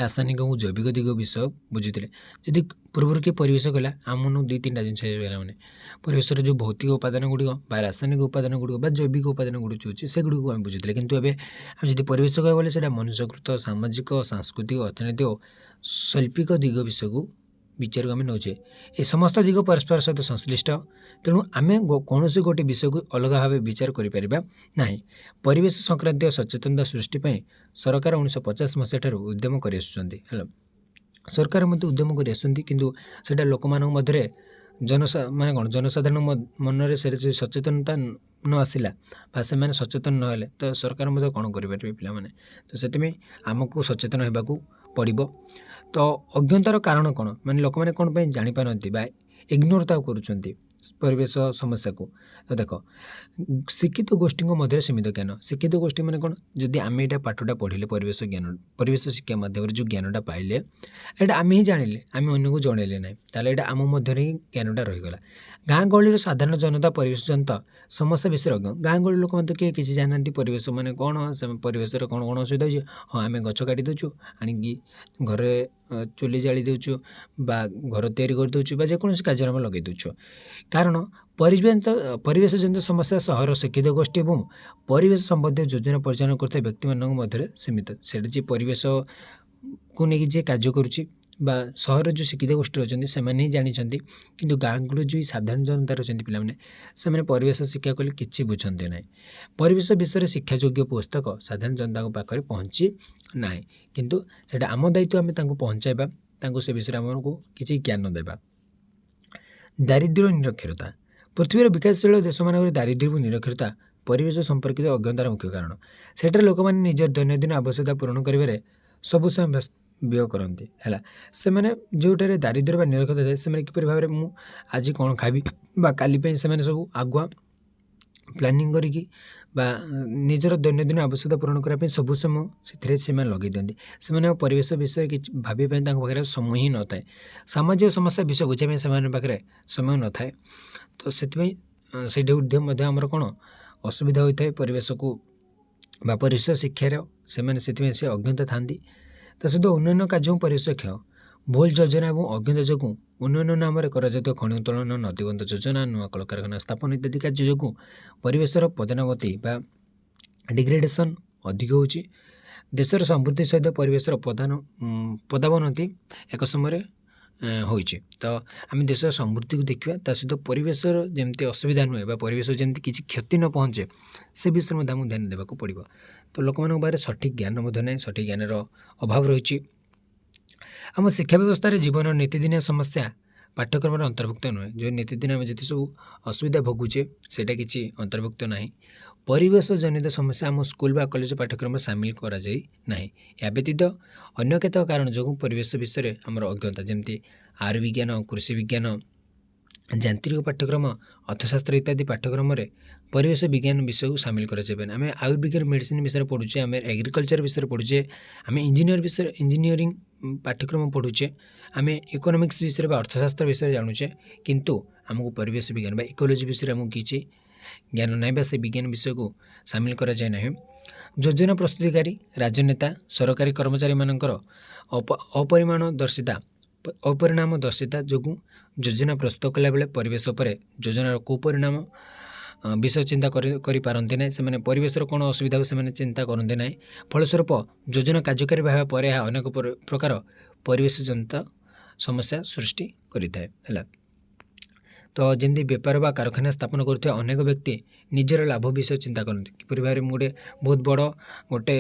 ରାସାୟନିକ ଓ ଜୈବିକ ଦିଗ ବିଷୟ ବୁଝୁଥିଲେ। ଯଦି ପୂର୍ବରୁ କିଏ ପରିବେଶ କହିଲା ଆମକୁ 2-3ଟା ଜିନିଷ ହେଇଗଲା ମାନେ ପରିବେଶର ଯେଉଁ ଭୌତିକ ଉପାଦାନ ଗୁଡ଼ିକ ବା ରାସାୟନିକ ଉପାଦାନ ଗୁଡ଼ିକ ବା ଜୈବିକ ଉପାଦାନ ଗୁଡ଼ିକ ଅଛି ସେଗୁଡ଼ିକୁ ଆମେ ବୁଝୁଥିଲେ। କିନ୍ତୁ ଏବେ ଆମେ ଯଦି ପରିବେଶ କହିବା ବୋଲେ ସେଇଟା ମନୁଷ୍ୟକୃତ, ସାମାଜିକ, ସାଂସ୍କୃତିକ, ଅର୍ଥନୈତିକ ଓ ଶୈଳ୍ପିକ ଦିଗ ବିଷୟକୁ ବିଚାରକୁ ଆମେ ନେଉଛେ। ଏ ସମସ୍ତ ଦିଗ ପରସ୍ପର ସହିତ ସଂଶ୍ଳିଷ୍ଟ, ତେଣୁ ଆମେ କୌଣସି ଗୋଟିଏ ବିଷୟକୁ ଅଲଗା ଭାବେ ବିଚାର କରିପାରିବା ନାହିଁ। ପରିବେଶ ସଂକ୍ରାନ୍ତୀୟ ସଚେତନତା ସୃଷ୍ଟି ପାଇଁ ସରକାର 1950 ମସିହା ଠାରୁ ଉଦ୍ୟମ କରିଆସୁଛନ୍ତି ହେଲା। ସରକାର ମଧ୍ୟ ଉଦ୍ୟମ କରିଆସୁଛନ୍ତି, କିନ୍ତୁ ସେଇଟା ଲୋକମାନଙ୍କ ମଧ୍ୟରେ ଜନସାଧାରଣ ମନରେ ସେ ସଚେତନତା ନ ଆସିଲା ବା ସେମାନେ ସଚେତନ ନହେଲେ ତ ସରକାର ମଧ୍ୟ କ'ଣ କରିପାରିବେ ପିଲାମାନେ। ତ ସେଥିପାଇଁ ଆମକୁ ସଚେତନ ହେବାକୁ ପଡ଼ିବ। ତ ଅଜ୍ଞତାର କାରଣ କ'ଣ, ମାନେ ଲୋକମାନେ କ'ଣ ପାଇଁ ଜାଣିପାରନ୍ତି ବା ଇଗ୍ନୋର ତାକୁ କରୁଛନ୍ତି ପରିବେଶ ସମସ୍ୟାକୁ। ତ ଦେଖ, ଶିକ୍ଷିତ ଗୋଷ୍ଠୀଙ୍କ ମଧ୍ୟରେ ସୀମିତ ଜ୍ଞାନ। ଶିକ୍ଷିତ ଗୋଷ୍ଠୀ ମାନେ କ'ଣ, ଯଦି ଆମେ ଏଇଟା ପାଠଟା ପଢ଼ିଲେ ପରିବେଶ ଶିକ୍ଷା ମାଧ୍ୟମରେ ଯେଉଁ ଜ୍ଞାନଟା ପାଇଲେ ଏଇଟା ଆମେ ହିଁ ଜାଣିଲେ, ଆମେ ଅନ୍ୟକୁ ଜଣେଇଲେ ନାହିଁ, ତାହେଲେ ଏଇଟା ଆମ ମଧ୍ୟରେ ହିଁ ଜ୍ଞାନଟା ରହିଗଲା। ଗାଁ ଗହଳିର ସାଧାରଣ ଜନତା ପରିବେଶ ଜନିତ ସମସ୍ୟା ବିଷୟରେ ଅଜ୍ଞ। ଗାଁ ଗହଳି ଲୋକମାନେ ତ କିଏ କିଛି ଜାଣିନାହାନ୍ତି ପରିବେଶ ମାନେ କ'ଣ, ପରିବେଶରେ କ'ଣ କ'ଣ ଅସୁବିଧା ହେଉଛି। ହଁ, ଆମେ ଗଛ କାଟି ଦେଉଛୁ, ଆଣିକି ଘରେ ଚୁଲି ଜାଳି ଦେଉଛୁ ବା ଘର ତିଆରି କରିଦେଉଛୁ ବା ଯେକୌଣସି କାର୍ଯ୍ୟରେ ଆମେ ଲଗାଇ ଦେଉଛୁ। କାରଣ ପରିବେଶ ଜନିତ ସମସ୍ୟା ସହର ଶିକ୍ଷିତ ଗୋଷ୍ଠୀ ଏବଂ ପରିବେଶ ସମ୍ବନ୍ଧୀୟ ଯୋଜନା ପରିଚାଳନା କରୁଥିବା ବ୍ୟକ୍ତିମାନଙ୍କ ମଧ୍ୟରେ ସୀମିତ। ସେଇଟା ଯିଏ ପରିବେଶକୁ ନେଇକି ଯିଏ କାର୍ଯ୍ୟ କରୁଛି ବା ସହରରେ ଯେଉଁ ଶିକ୍ଷିତ ଗୋଷ୍ଠୀ ଅଛନ୍ତି ସେମାନେ ହିଁ ଜାଣିଛନ୍ତି, କିନ୍ତୁ ଗାଁ ଗହଳିରେ ଯେଉଁ ସାଧାରଣ ଜନତା ଅଛନ୍ତି ପିଲାମାନେ, ସେମାନେ ପରିବେଶ ଶିକ୍ଷା କଲେ କିଛି ବୁଝନ୍ତି ନାହିଁ। ପରିବେଶ ବିଷୟରେ ଶିକ୍ଷାଯୋଗ୍ୟ ପୁସ୍ତକ ସାଧାରଣ ଜନତାଙ୍କ ପାଖରେ ପହଞ୍ଚି ନାହିଁ, କିନ୍ତୁ ସେଇଟା ଆମ ଦାୟିତ୍ୱ ଆମେ ତାଙ୍କୁ ପହଞ୍ଚାଇବା, ତାଙ୍କୁ ସେ ବିଷୟରେ ଆମକୁ କିଛି ଜ୍ଞାନ ଦେବା। ଦାରିଦ୍ର୍ୟ ଓ ନିରକ୍ଷରତା। ପୃଥିବୀର ବିକାଶଶୀଳ ଦେଶମାନଙ୍କରେ ଦାରିଦ୍ର୍ୟ ଏବଂ ନିରକ୍ଷରତା ପରିବେଶ ସମ୍ପର୍କିତ ଅଜ୍ଞତାର ମୁଖ୍ୟ କାରଣ। ସେଠାରେ ଲୋକମାନେ ନିଜର ଦୈନନ୍ଦିନ ଆବଶ୍ୟକତା ପୂରଣ କରିବାରେ ସବୁ ସମୟ ବ୍ୟୟ କରନ୍ତି ହେଲା। ସେମାନେ ଯେଉଁଠାରେ ଦାରିଦ୍ର୍ୟ ବା ନିରକ୍ଷରତା ଥାଏ, ସେମାନେ କିପରି ଭାବରେ ମୁଁ ଆଜି କ'ଣ ଖାଇବି ବା କାଲି ପାଇଁ ସେମାନେ ସବୁ ଆଗୁଆ ପ୍ଲାନିଂ କରିକି ବା ନିଜର ଦୈନନ୍ଦିନ ଆବଶ୍ୟକତା ପୂରଣ କରିବା ପାଇଁ ସବୁ ସମୟ ସେଥିରେ ସେମାନେ ଲଗାଇ ଦିଅନ୍ତି। ସେମାନେ ପରିବେଶ ବିଷୟରେ କିଛି ଭାବିବା ପାଇଁ ତାଙ୍କ ପାଖରେ ସମୟ ହିଁ ନଥାଏ। ସାମାଜିକ ସମସ୍ୟା ବିଷୟ ବୁଝିବା ପାଇଁ ସେମାନଙ୍କ ପାଖରେ ସମୟ ନଥାଏ। ତ ସେଥିପାଇଁ ସେଇଠି ମଧ୍ୟ ଆମର କ'ଣ ଅସୁବିଧା ହୋଇଥାଏ ପରିବେଶକୁ ବା ପରିବେଶ ଶିକ୍ଷାର, ସେମାନେ ସେଥିପାଇଁ ସେ ଅଜ୍ଞତା ଥାନ୍ତି। ତା ସହିତ ଉନ୍ନୟନ କାର୍ଯ୍ୟ ଏବଂ ପରିବେଶ କ୍ଷୟ। ଭୁଲ ଯୋଜନା ଏବଂ ଅଜ୍ଞତା ଯୋଗୁଁ ଉନ୍ନୟନ ନାମରେ କରାଯାଉଥିବା ଖଣି ଉତ୍ତୋଳନ, ନଦୀବନ୍ଧ ଯୋଜନା, ନୂଆ କଳକାରଖାନା ସ୍ଥାପନ ଇତ୍ୟାଦି କାର୍ଯ୍ୟ ଯୋଗୁଁ ପରିବେଶର ପଦାନବତି ବା ଡିଗ୍ରେଡେସନ୍ ଅଧିକ ହେଉଛି। ଦେଶର ସମୃଦ୍ଧି ସହିତ ପରିବେଶର ପଦାବନତି ଏକ ସମୟରେ ହୋଇଛି। ତ ଆମେ ଦେଶର ସମୃଦ୍ଧିକୁ ଦେଖିବା, ତା ସହିତ ପରିବେଶର ଯେମିତି ଅସୁବିଧା ନୁହେଁ ବା ପରିବେଶ ଯେମିତି କିଛି କ୍ଷତି ନ ପହଞ୍ଚେ ସେ ବିଷୟରେ ମଧ୍ୟ ଆମକୁ ଧ୍ୟାନ ଦେବାକୁ ପଡ଼ିବ। ତ ଲୋକମାନଙ୍କ ପାଖରେ ସଠିକ୍ ଜ୍ଞାନ ମଧ୍ୟ ନାହିଁ, ସଠିକ୍ ଜ୍ଞାନର ଅଭାବ ରହିଛି। ଆମ ଶିକ୍ଷା ବ୍ୟବସ୍ଥାରେ ଜୀବନ ନୀତିଦିନିଆ ସମସ୍ୟା ପାଠ୍ୟକ୍ରମରେ ଅନ୍ତର୍ଭୁକ୍ତ ନୁହେଁ। ଯେଉଁ ନୀତିଦିନ ଆମେ ଯେତେ ସବୁ ଅସୁବିଧା ଭୋଗୁଛେ ସେଇଟା କିଛି ଅନ୍ତର୍ଭୁକ୍ତ ନାହିଁ। ପରିବେଶ ଜନିତ ସମସ୍ୟା ଆମ ସ୍କୁଲ ବା କଲେଜ ପାଠ୍ୟକ୍ରମରେ ସାମିଲ କରାଯାଇ ନାହିଁ। ଏହା ବ୍ୟତୀତ ଅନ୍ୟ କେତେକ କାରଣ ଯୋଗୁଁ ପରିବେଶ ବିଷୟରେ ଆମର ଅଜ୍ଞତା, ଯେମିତି ଆୟୁର୍ବିଜ୍ଞାନ, କୃଷି ବିଜ୍ଞାନ, ଯାନ୍ତ୍ରିକ ପାଠ୍ୟକ୍ରମ, ଅର୍ଥଶାସ୍ତ୍ର ଇତ୍ୟାଦି ପାଠ୍ୟକ୍ରମରେ ପରିବେଶ ବିଜ୍ଞାନ ବିଷୟକୁ ସାମିଲ କରାଯାଇପାରେ। ଆମେ ଆୟୁର୍ବେଦିକ ମେଡ଼ିସିନ ବିଷୟରେ ପଢ଼ୁଛେ, ଆମେ ଏଗ୍ରିକଲଚର ବିଷୟରେ ପଢ଼ୁଛେ, ଆମେ ଇଞ୍ଜିନିୟରିଂ ପାଠ୍ୟକ୍ରମ ପଢ଼ୁଛେ, ଆମେ ଇକୋନୋମିକ୍ସ ବିଷୟରେ ବା ଅର୍ଥଶାସ୍ତ୍ର ବିଷୟରେ ଜାଣୁଛେ, କିନ୍ତୁ ଆମକୁ ପରିବେଶ ବିଜ୍ଞାନ ବା ଇକୋଲୋଜି ବିଷୟରେ ଆମକୁ କିଛି ଜ୍ଞାନ ନାହିଁ ବା ସେ ବିଜ୍ଞାନ ବିଷୟକୁ ସାମିଲ କରାଯାଏ ନାହିଁ। ଯୋଜନା ପ୍ରସ୍ତୁତିକାରୀ, ରାଜନେତା, ସରକାରୀ କର୍ମଚାରୀମାନଙ୍କର ଅପରିଣାମଦର୍ଶିତା ଯୋଗୁଁ ଯୋଜନା ପ୍ରସ୍ତୁତ କଲାବେଳେ ପରିବେଶ ଉପରେ ଯୋଜନାର କୁପରିଣାମ ବିଷୟ ଚିନ୍ତା କରିପାରନ୍ତି ନାହିଁ। ସେମାନେ ପରିବେଶର କ'ଣ ଅସୁବିଧା ହେବ ସେମାନେ ଚିନ୍ତା କରନ୍ତି ନାହିଁ। ଫଳସ୍ୱରୂପ ଯୋଜନା କାର୍ଯ୍ୟକାରୀ ହେବା ପରେ ଏହା ଅନେକ ପ୍ରକାର ପରିବେଶ ଜନିତ ସମସ୍ୟା ସୃଷ୍ଟି କରିଥାଏ ହେଲା। ତ ଯେମିତି ବେପାର ବା କାରଖାନା ସ୍ଥାପନ କରୁଥିବା ଅନେକ ବ୍ୟକ୍ତି ନିଜର ଲାଭ ବିଷୟ ଚିନ୍ତା କରନ୍ତି କିପରି ଭାବରେ ମୁଁ ବହୁତ ବଡ଼ ଗୋଟେ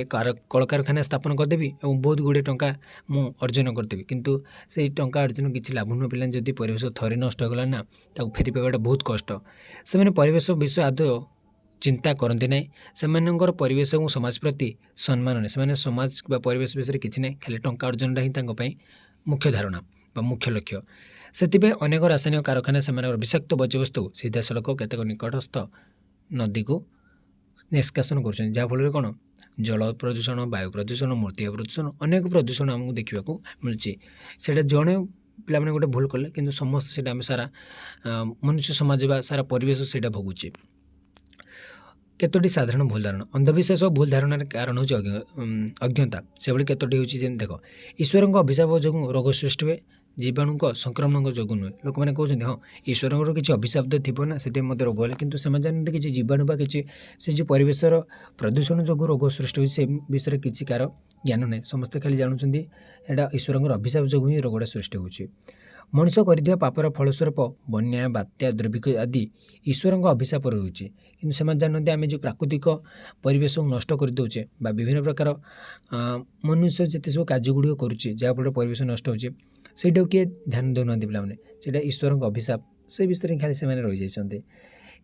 କଳକାରଖାନା ସ୍ଥାପନ କରିଦେବି ଏବଂ ବହୁତ ଗୁଡ଼ିଏ ଟଙ୍କା ମୁଁ ଅର୍ଜନ କରିଦେବି, କିନ୍ତୁ ସେଇ ଟଙ୍କା ଅର୍ଜନ କିଛି ଲାଭ ନ ପିଲା ଯଦି ପରିବେଶ ଥରେ ନଷ୍ଟ ହେଇଗଲା ନା ତାକୁ ଫେରି ପାଇବାଟା ବହୁତ କଷ୍ଟ। ସେମାନେ ପରିବେଶ ବିଷୟ ଆଦୌ ଚିନ୍ତା କରନ୍ତି ନାହିଁ। ସେମାନଙ୍କର ପରିବେଶ ଏବଂ ସମାଜ ପ୍ରତି ସମ୍ମାନ ନାହିଁ। ସେମାନେ ସମାଜ ବା ପରିବେଶ ବିଷୟରେ କିଛି ନାହିଁ, ଖାଲି ଟଙ୍କା ଅର୍ଜନଟା ହିଁ ତାଙ୍କ ପାଇଁ ମୁଖ୍ୟ ଧାରଣା ବା ମୁଖ୍ୟ ଲକ୍ଷ୍ୟ। ସେଥିପାଇଁ ଅନେକ ରାସାୟନିକ କାରଖାନା ସେମାନଙ୍କର ବିଷାକ୍ତ ବର୍ଜ୍ୟବସ୍ତୁ ସିଧାସଳଖ କେତେକ ନିକଟସ୍ଥ ନଦୀକୁ ନିଷ୍କାସନ କରୁଛନ୍ତି, ଯାହାଫଳରେ କ'ଣ ଜଳ ପ୍ରଦୂଷଣ, ବାୟୁ ପ୍ରଦୂଷଣ, ମୂର୍ତ୍ତିକା ପ୍ରଦୂଷଣ, ଅନେକ ପ୍ରଦୂଷଣ ଆମକୁ ଦେଖିବାକୁ ମିଳୁଛି। ସେଇଟା ଜଣେ ପିଲାମାନେ ଗୋଟେ ଭୁଲ କଲେ କିନ୍ତୁ ସମସ୍ତେ ସେଇଟା ଆମେ ସାରା ମନୁଷ୍ୟ ସମାଜ ବା ସାରା ପରିବେଶ ସେଇଟା ଭୋଗୁଛି। କେତୋଟି ସାଧାରଣ ଭୁଲ ଧାରଣା। ଅନ୍ଧବିଶ୍ୱାସ ଓ ଭୁଲ ଧାରଣାର କାରଣ ହେଉଛି ଅଜ୍ଞତା। ସେଭଳି କେତୋଟି ହେଉଛି ଯେମିତି ଦେଖ, ଈଶ୍ୱରଙ୍କ ଅଭିଶାପ ଯୋଗୁଁ ରୋଗ ସୃଷ୍ଟି ହୁଏ, ଜୀବାଣୁଙ୍କ ସଂକ୍ରମଣଙ୍କ ଯୋଗୁଁ ନୁହେଁ। ଲୋକମାନେ କହୁଛନ୍ତି ହଁ ଈଶ୍ୱରଙ୍କର କିଛି ଅଭିଶାପ ତ ଥିବ ନା ସେଥିପାଇଁ ମୋତେ ରୋଗ ହେଲା, କିନ୍ତୁ ସେମାନେ ଜାଣନ୍ତି କିଛି ଜୀବାଣୁ ବା କିଛି ସେ ଯେଉଁ ପରିବେଶର ପ୍ରଦୂଷଣ ଯୋଗୁଁ ରୋଗ ସୃଷ୍ଟି ହେଉଛି ସେ ବିଷୟରେ କିଛି କାହାର ଜ୍ଞାନ ନାହିଁ। ସମସ୍ତେ ଖାଲି ଜାଣୁଛନ୍ତି ଏଇଟା ଈଶ୍ୱରଙ୍କର ଅଭିଶାପ ଯୋଗୁଁ ହିଁ ରୋଗଟା ସୃଷ୍ଟି ହେଉଛି। ମଣିଷ କରିଥିବା ପାପର ଫଳସ୍ୱରୂପ ବନ୍ୟା, ବାତ୍ୟା, ଦୁର୍ଭିକ୍ଷ ଆଦି ଈଶ୍ୱରଙ୍କ ଅଭିଶାପ ରହୁଛି, କିନ୍ତୁ ସେମାନେ ଜାଣନ୍ତି ଆମେ ଯେଉଁ ପ୍ରାକୃତିକ ପରିବେଶକୁ ନଷ୍ଟ କରିଦେଉଛେ ବା ବିଭିନ୍ନ ପ୍ରକାର ମନୁଷ୍ୟ ଯେତେ ସବୁ କାର୍ଯ୍ୟଗୁଡ଼ିକ କରୁଛି ଯାହାଫଳରେ ପରିବେଶ ନଷ୍ଟ ହେଉଛି ସେଇଟାକୁ କିଏ ଧ୍ୟାନ ଦେଉନାହାନ୍ତି ପିଲାମାନେ, ସେଇଟା ଈଶ୍ୱରଙ୍କ ଅଭିଶାପ ସେ ବିଷୟରେ ଖାଲି ସେମାନେ ରହିଯାଇଛନ୍ତି।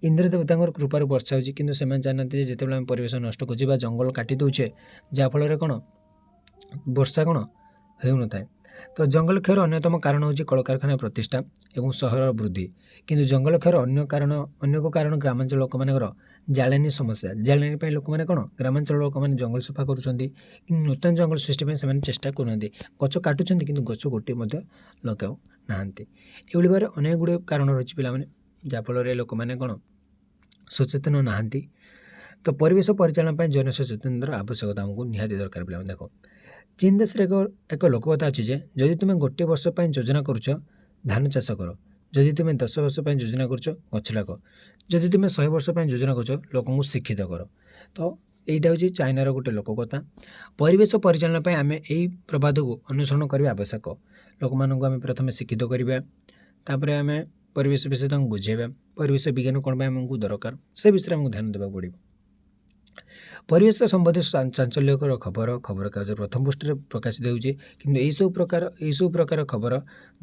ଇନ୍ଦ୍ର ଦେବତାଙ୍କର କୃପାରୁ ବର୍ଷା ହେଉଛି, କିନ୍ତୁ ସେମାନେ ଜାଣନ୍ତି ଯେ ଯେତେବେଳେ ଆମେ ପରିବେଶ ନଷ୍ଟ କରୁଛେ ବା ଜଙ୍ଗଲ କାଟି ଦେଉଛେ ଯାହାଫଳରେ କ'ଣ ବର୍ଷା କ'ଣ ହେଉନଥାଏ। ତ ଜଙ୍ଗଲ କ୍ଷୟର ଅନ୍ୟତମ କାରଣ ହେଉଛି କଳକାରଖାନା ପ୍ରତିଷ୍ଠା ଏବଂ ସହରର ବୃଦ୍ଧି, କିନ୍ତୁ ଜଙ୍ଗଲ କ୍ଷୟର ଅନ୍ୟ ଏକ କାରଣ ଗ୍ରାମାଞ୍ଚଳ ଲୋକମାନଙ୍କର ଜାଳେଣୀ ସମସ୍ୟା। ଜାଳେଣୀ ପାଇଁ ଲୋକମାନେ କ'ଣ ଗ୍ରାମାଞ୍ଚଳ ଲୋକମାନେ ଜଙ୍ଗଲ ସଫା କରୁଛନ୍ତି, କିନ୍ତୁ ନୂତନ ଜଙ୍ଗଲ ସୃଷ୍ଟି ପାଇଁ ସେମାନେ ଚେଷ୍ଟା କରୁନାହାନ୍ତି। ଗଛ କାଟୁଛନ୍ତି କିନ୍ତୁ ଗଛ ଗୋଟିଏ ମଧ୍ୟ ଲଗାଉ ନାହାନ୍ତି। ଏଭଳି ଭାବରେ ଅନେକ ଗୁଡ଼ିଏ କାରଣ ରହିଛି ପିଲାମାନେ, ଯାହାଫଳରେ ଲୋକମାନେ କ'ଣ ସଚେତନ ନାହାନ୍ତି। ତ ପରିବେଶ ପରିଚାଳନା ପାଇଁ ଜନସଚେତନତାର ଆବଶ୍ୟକତା ଆମକୁ ନିହାତି ଦରକାର। ପିଲାମାନେ ଦେଖ, ଚୀନ ଦେଶରେ ଏକ ଲୋକକଥା ଅଛି ଯେ ଯଦି ତୁମେ ଗୋଟିଏ ବର୍ଷ ପାଇଁ ଯୋଜନା କରୁଛ ଧାନ ଚାଷ କର, ଯଦି ତୁମେ 10 ବର୍ଷ ପାଇଁ ଯୋଜନା କରୁଛ ଗଛ ଲଗାଅ, ଯଦି ତୁମେ 100 ବର୍ଷ ପାଇଁ ଯୋଜନା କରୁଛ ଲୋକଙ୍କୁ ଶିକ୍ଷିତ କର। ତ এইটা ହେଉଛି ଚାଇନାର ଗୋଟେ ଲୋକକଥା। ପରିବେଶ ପରିଚାଳନା ପାଇଁ ଆମେ ଏହି ପ୍ରବାଦକୁ ଅନୁସରଣ କରିବା ଆବଶ୍ୟକ। ଲୋକମାନଙ୍କୁ ଆମେ ପ୍ରଥମେ ଶିକ୍ଷିତ କରିବା, ତାପରେ ଆମେ ପରିବେଶ ବିଷୟରେ ତାଙ୍କୁ ବୁଝାଇବା, ପରିବେଶ ବିଜ୍ଞାନ କ'ଣ ପାଇଁ ଆମକୁ ଦରକାର ସେ ବିଷୟରେ ଆମକୁ ଧ୍ୟାନ ଦେବାକୁ ପଡ଼ିବ। ପରିବେଶ ସମ୍ବନ୍ଧୀୟ ଚାଞ୍ଚଲ୍ୟକର ଖବରକାଗଜ ପ୍ରଥମ ପୃଷ୍ଠାରେ ପ୍ରକାଶିତ ହେଉଛି, କିନ୍ତୁ ଏହିସବୁ ପ୍ରକାର ଖବର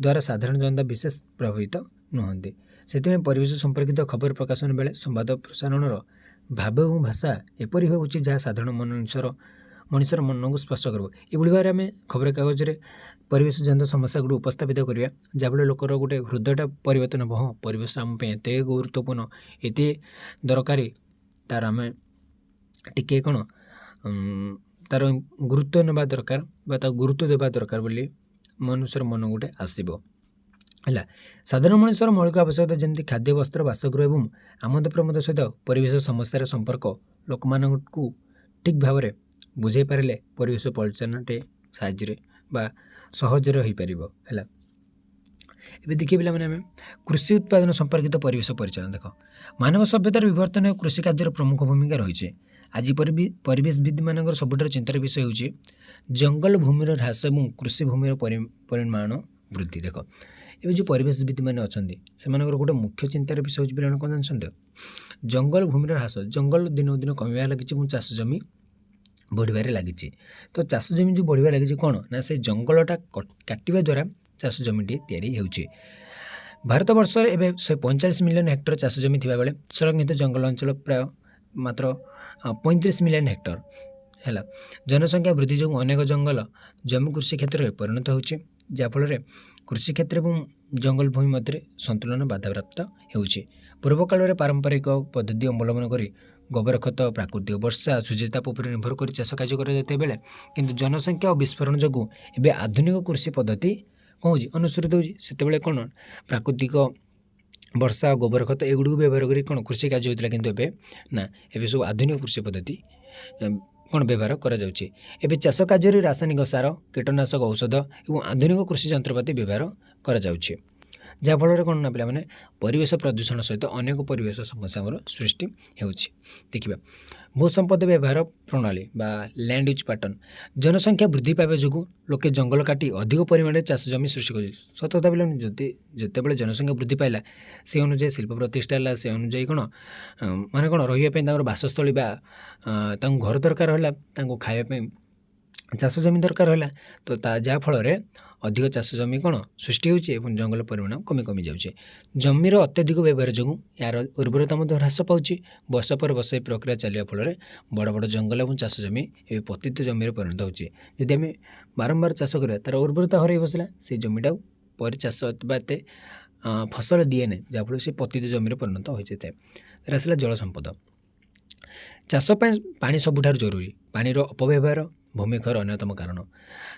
ଦ୍ୱାରା ସାଧାରଣ ଜନତା ବିଶେଷ ପ୍ରଭାବିତ ନୁହନ୍ତି। ସେଥିପାଇଁ ପରିବେଶ ସମ୍ପର୍କିତ ଖବର ପ୍ରକାଶନ ବେଳେ ସମ୍ବାଦ ପ୍ରସାରଣର ଭାବ ଏବଂ ଭାଷା ଏପରି ହେବା ଉଚିତ ଯାହା ସାଧାରଣ ମଣିଷର ମନକୁ ସ୍ପର୍ଶ କରିବ। ଏଭଳି ଭାବରେ ଆମେ ଖବରକାଗଜରେ ପରିବେଶ ଜନିତ ସମସ୍ୟାଗୁଡ଼ିକୁ ଉପସ୍ଥାପିତ କରିବା, ଯାହାଫଳରେ ଲୋକର ଗୋଟେ ହୃଦୟଟା ପରିବର୍ତ୍ତନ ହେବ। ହଁ ପରିବେଶ ଆମ ପାଇଁ ଏତେ ଗୁରୁତ୍ୱପୂର୍ଣ୍ଣ, ଏତେ ଦରକାରୀ, ତାର ଆମେ ଟିକେ କ'ଣ ତାର ଗୁରୁତ୍ୱ ନେବା ଦରକାର ବା ତାକୁ ଗୁରୁତ୍ୱ ଦେବା ଦରକାର ବୋଲି ମନୁଷ୍ୟର ମନ ଗୋଟେ ଆସିବ ହେଲା। ସାଧାରଣ ମଣିଷର ମୌଳିକ ଆବଶ୍ୟକତା ଯେମିତି ଖାଦ୍ୟ, ବସ୍ତ୍ର, ବାସଗୃହ ଏବଂ ଆମୋଦ ପ୍ରମୋଦ ସହିତ ପରିବେଶ ସମସ୍ୟାର ସମ୍ପର୍କ ଲୋକମାନଙ୍କୁ ଠିକ୍ ଭାବରେ ବୁଝାଇ ପାରିଲେ ପରିବେଶ ପରିଚାଳନାଟେ ସାହାଯ୍ୟରେ ବା ସହଜରେ ହୋଇପାରିବ ହେଲା। ଏବେ ଦେଖିବେ ପିଲାମାନେ ଆମେ କୃଷି ଉତ୍ପାଦନ ସମ୍ପର୍କିତ ପରିବେଶ ପରିଚାଳନା। ଦେଖ, ମାନବ ସଭ୍ୟତାର ବିବର୍ତ୍ତନ ଓ କୃଷି କାର୍ଯ୍ୟର ପ୍ରମୁଖ ଭୂମିକା ରହିଛି। ଆଜି ପରିବେଶବିତ୍ମାନଙ୍କର ସବୁଠାରୁ ଚିନ୍ତାର ବିଷୟ ହେଉଛି ଜଙ୍ଗଲ ଭୂମିର ହ୍ରାସ ଏବଂ କୃଷି ଭୂମିର ପରିମାଣ ବୃଦ୍ଧି। ଦେଖ, ଏବେ ଯେଉଁ ପରିବେଶବିତ୍ମାନେ ଅଛନ୍ତି ସେମାନଙ୍କର ଗୋଟେ ମୁଖ୍ୟ ଚିନ୍ତାର ବିଷୟ ହେଉଛି ପିଲାମାନେ କ'ଣ ଜାଣିଛନ୍ତି? ଜଙ୍ଗଲ ଭୂମିର ହ୍ରାସ, ଜଙ୍ଗଲ ଦିନକୁ ଦିନ କମିବାରେ ଲାଗିଛି ଏବଂ ଚାଷ ଜମି ବଢ଼ିବାରେ ଲାଗିଛି। ତ ଚାଷ ଜମି ଯେଉଁ ବଢ଼ିବାରେ ଲାଗିଛି କ'ଣ ନା ସେ ଜଙ୍ଗଲଟା କାଟିବା ଦ୍ୱାରା ଚାଷ ଜମିଟିଏ ତିଆରି ହେଉଛି। ଭାରତବର୍ଷରେ ଏବେ 145 ମିଲିୟନ ହେକ୍ଟର ଚାଷ ଜମି ଥିବାବେଳେ ସଂରକ୍ଷିତ ଜଙ୍ଗଲ ଅଞ୍ଚଳ ପ୍ରାୟ ମାତ୍ର 35 ମିଲିୟନ ହେକ୍ଟର ହେଲା। ଜନସଂଖ୍ୟା ବୃଦ୍ଧି ଯୋଗୁଁ ଅନେକ ଜଙ୍ଗଲ ଜମି କୃଷି କ୍ଷେତ୍ରରେ ପରିଣତ ହେଉଛି, ଯାହାଫଳରେ କୃଷି କ୍ଷେତ୍ର ଏବଂ ଜଙ୍ଗଲ ଭୂମି ମଧ୍ୟରେ ସନ୍ତୁଳନ ବାଧାପ୍ରାପ୍ତ ହେଉଛି। ପୂର୍ବକାଳରେ ପାରମ୍ପରିକ ପଦ୍ଧତି ଅବଲମ୍ବନ କରି ଗୋବର ଖତ, ପ୍ରାକୃତିକ ବର୍ଷା, ସୂର୍ଯ୍ୟତାପ ଉପରେ ନିର୍ଭର କରି ଚାଷ କାର୍ଯ୍ୟ କରାଯାଉଥିବା ବେଳେ କିନ୍ତୁ ଜନସଂଖ୍ୟା ଓ ବିସ୍ଫୋରଣ ଯୋଗୁଁ ଏବେ ଆଧୁନିକ କୃଷି ପଦ୍ଧତି କ'ଣ ହେଉଛି ଅନୁସୃତ ହେଉଛି। ସେତେବେଳେ କ'ଣ ପ୍ରାକୃତିକ ବର୍ଷା, ଗୋବର ଖତ ଏଗୁଡ଼ିକୁ ବ୍ୟବହାର କରି କ'ଣ କୃଷି କାର୍ଯ୍ୟ ହେଉଥିଲା, କିନ୍ତୁ ଏବେ ନା, ଏବେ ସବୁ ଆଧୁନିକ କୃଷି ପଦ୍ଧତି କ'ଣ ବ୍ୟବହାର କରାଯାଉଛି। ଏବେ ଚାଷ କାର୍ଯ୍ୟରେ ରାସାୟନିକ ସାର, କୀଟନାଶକ ଔଷଧ ଏବଂ ଆଧୁନିକ କୃଷି ଯନ୍ତ୍ରପାତି ବ୍ୟବହାର କରାଯାଉଛି। ଯାହାଫଳରେ କ'ଣ ନା ପିଲାମାନେ ପରିବେଶ ପ୍ରଦୂଷଣ ସହିତ ଅନେକ ପରିବେଶ ସମସ୍ୟା ଆମର ସୃଷ୍ଟି ହେଉଛି। ଦେଖିବା ଭୂସମ୍ପଦ ବ୍ୟବହାର ପ୍ରଣାଳୀ ବା ଲ୍ୟାଣ୍ଡ ୟୁଜ୍ ପ୍ୟାଟର୍ନ। ଜନସଂଖ୍ୟା ବୃଦ୍ଧି ପାଇବା ଯୋଗୁଁ ଲୋକେ ଜଙ୍ଗଲ କାଟି ଅଧିକ ପରିମାଣରେ ଚାଷ ଜମି ସୃଷ୍ଟି କରୁଛନ୍ତି। ସତ କଥା ପିଲାମାନେ, ଯେତେବେଳେ ଜନସଂଖ୍ୟା ବୃଦ୍ଧି ପାଇଲା ସେ ଅନୁଯାୟୀ ଶିଳ୍ପ ପ୍ରତିଷ୍ଠା ହେଲା, ସେ ଅନୁଯାୟୀ କ'ଣ ମାନେ କ'ଣ ରହିବା ପାଇଁ ତାଙ୍କର ବାସସ୍ଥଳୀ ବା ତାଙ୍କୁ ଘର ଦରକାର ହେଲା, ତାଙ୍କୁ ଖାଇବା ପାଇଁ ଚାଷ ଜମି ଦରକାର ହେଲା। ତ ଯାହାଫଳରେ ଅଧିକ ଚାଷ ଜମି କ'ଣ ସୃଷ୍ଟି ହେଉଛି ଏବଂ ଜଙ୍ଗଲ ପରିମାଣ କମି ଯାଉଛି। ଜମିର ଅତ୍ୟଧିକ ବ୍ୟବହାର ଯୋଗୁଁ ଏହାର ଉର୍ବରତା ମଧ୍ୟ ହ୍ରାସ ପାଉଛି। ବର୍ଷ ପରେ ବର୍ଷ ଏହି ପ୍ରକ୍ରିୟା ଚାଲିବା ଫଳରେ ବଡ଼ ବଡ଼ ଜଙ୍ଗଲ ଏବଂ ଚାଷ ଜମି ଏବେ ପତିତ ଜମିରେ ପରିଣତ ହେଉଛି। ଯଦି ଆମେ ବାରମ୍ବାର ଚାଷ କରିବା ତା'ର ଉର୍ବରତା ହରାଇ ବସିଲା, ସେଇ ଜମିଟାକୁ ପରେ ଚାଷ ବା ଏତେ ଫସଲ ଦିଏ ନାହିଁ, ଯାହାଫଳରେ ସେ ପତିତ ଜମିରେ ପରିଣତ ହୋଇଯାଇଥାଏ। ତା'ର ଆସିଲା ଜଳ ସମ୍ପଦ। ଚାଷ ପାଇଁ ପାଣି ସବୁଠାରୁ ଜରୁରୀ। ପାଣିର ଅପବ୍ୟବହାର ଭୂମି କ୍ଷୟର ଅନ୍ୟତମ କାରଣ।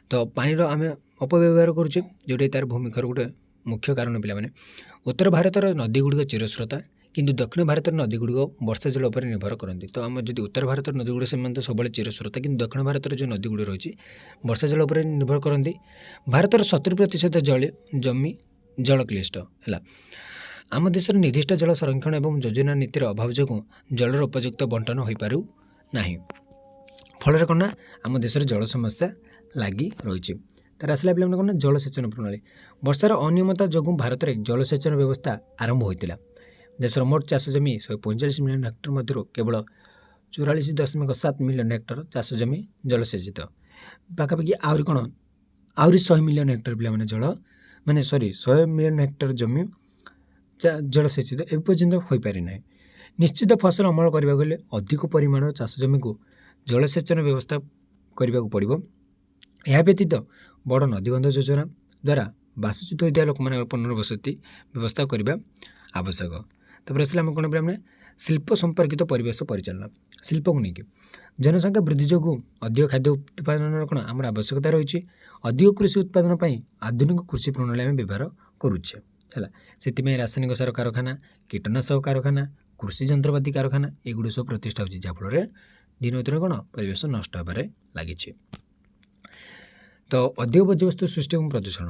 ତ ପାଣିର ଆମେ ଅପବ୍ୟବହାର କରୁଛେ, ଯେଉଁଟାକି ତା'ର ଭୂମି କ୍ଷୟର ଗୋଟେ ମୁଖ୍ୟ କାରଣ ପିଲାମାନେ। ଉତ୍ତର ଭାରତର ନଦୀଗୁଡ଼ିକ ଚିରସ୍ରୋତା, କିନ୍ତୁ ଦକ୍ଷିଣ ଭାରତର ନଦୀଗୁଡ଼ିକ ବର୍ଷା ଜଳ ଉପରେ ନିର୍ଭର କରନ୍ତି। ତ ଆମର ଯଦି ଉତ୍ତର ଭାରତର ନଦୀଗୁଡ଼ିକ ସେମାନେ ତ ସବୁବେଳେ ଚିରସ୍ରୋତା, କିନ୍ତୁ ଦକ୍ଷିଣ ଭାରତର ଯେଉଁ ନଦୀଗୁଡ଼ିକ ରହିଛି ବର୍ଷା ଜଳ ଉପରେ ନିର୍ଭର କରନ୍ତି। ଭାରତର 70% ଜମି ଜଳକ୍ଲିଷ୍ଟ ହେଲା। ଆମ ଦେଶର ନିର୍ଦ୍ଦିଷ୍ଟ ଜଳ ସଂରକ୍ଷଣ ଏବଂ ଯୋଜନା ନୀତିର ଅଭାବ ଯୋଗୁଁ ଜଳର ଉପଯୁକ୍ତ ବଣ୍ଟନ ହୋଇପାରୁ ନାହିଁ। ଫଳରେ କ'ଣ ନା ଆମ ଦେଶରେ ଜଳ ସମସ୍ୟା ଲାଗି ରହିଛି। ତା'ର ଆସିଲା ପିଲାମାନେ କ'ଣ ନା ଜଳସେଚନ ପ୍ରଣାଳୀ। ବର୍ଷାର ଅନିୟମିତତା ଯୋଗୁଁ ଭାରତରେ ଜଳସେଚନ ବ୍ୟବସ୍ଥା ଆରମ୍ଭ ହୋଇଥିଲା। ଦେଶର ମୋଟ ଚାଷ ଜମି 145 ମିଲିୟନ ହେକ୍ଟର ମଧ୍ୟରୁ କେବଳ 44.7 ମିଲିୟନ ହେକ୍ଟର ଚାଷ ଜମି ଜଳସେଚିତ। ପାଖାପାଖି ଆହୁରି 100 ମିଲିୟନ ହେକ୍ଟର ପିଲାମାନେ 100 ମିଲିୟନ ହେକ୍ଟର ଜମି ଜଳସେଚିତ ଏପର୍ଯ୍ୟନ୍ତ ହୋଇପାରି ନାହିଁ। ନିଶ୍ଚିତ ଫସଲ ଅମଳ କରିବାକୁ ହେଲେ ଅଧିକ ପରିମାଣର ଚାଷ ଜମିକୁ ଜଳସେଚନ ବ୍ୟବସ୍ଥା କରିବାକୁ ପଡ଼ିବ। ଏହା ବ୍ୟତୀତ ବଡ଼ ନଦୀବନ୍ଧ ଯୋଜନା ଦ୍ୱାରା ବାସଚ୍ୟୁତ ହୋଇଥିବା ଲୋକମାନଙ୍କର ପୁନର୍ବସତି ବ୍ୟବସ୍ଥା କରିବା ଆବଶ୍ୟକ। ତାପରେ ଆସିଲା ଆମେ କ'ଣ ପିଲାମାନେ ଶିଳ୍ପ ସମ୍ପର୍କିତ ପରିବେଶ ପରିଚାଳନା। ଶିଳ୍ପକୁ ନେଇକି ଜନସଂଖ୍ୟା ବୃଦ୍ଧି ଯୋଗୁଁ ଅଧିକ ଖାଦ୍ୟ ଉତ୍ପାଦନର କ'ଣ ଆମର ଆବଶ୍ୟକତା ରହିଛି। ଅଧିକ କୃଷି ଉତ୍ପାଦନ ପାଇଁ ଆଧୁନିକ କୃଷି ପ୍ରଣାଳୀ ଆମେ ବ୍ୟବହାର କରୁଛେ ହେଲା। ସେଥିପାଇଁ ରାସାୟନିକ ସାର କାରଖାନା, କୀଟନାଶକ କାରଖାନା, କୃଷି ଯନ୍ତ୍ରପାତି କାରଖାନା ଏଗୁଡ଼ିକ ସବୁ ପ୍ରତିଷ୍ଠା ହେଉଛି, ଯାହାଫଳରେ ଦିନକୁ ଦିନ କ'ଣ ପରିବେଶ ନଷ୍ଟ ହେବାରେ ଲାଗିଛି। ତ ଅଧିକ ବର୍ଜ୍ୟବସ୍ତୁ ସୃଷ୍ଟି ଏବଂ ପ୍ରଦୂଷଣ।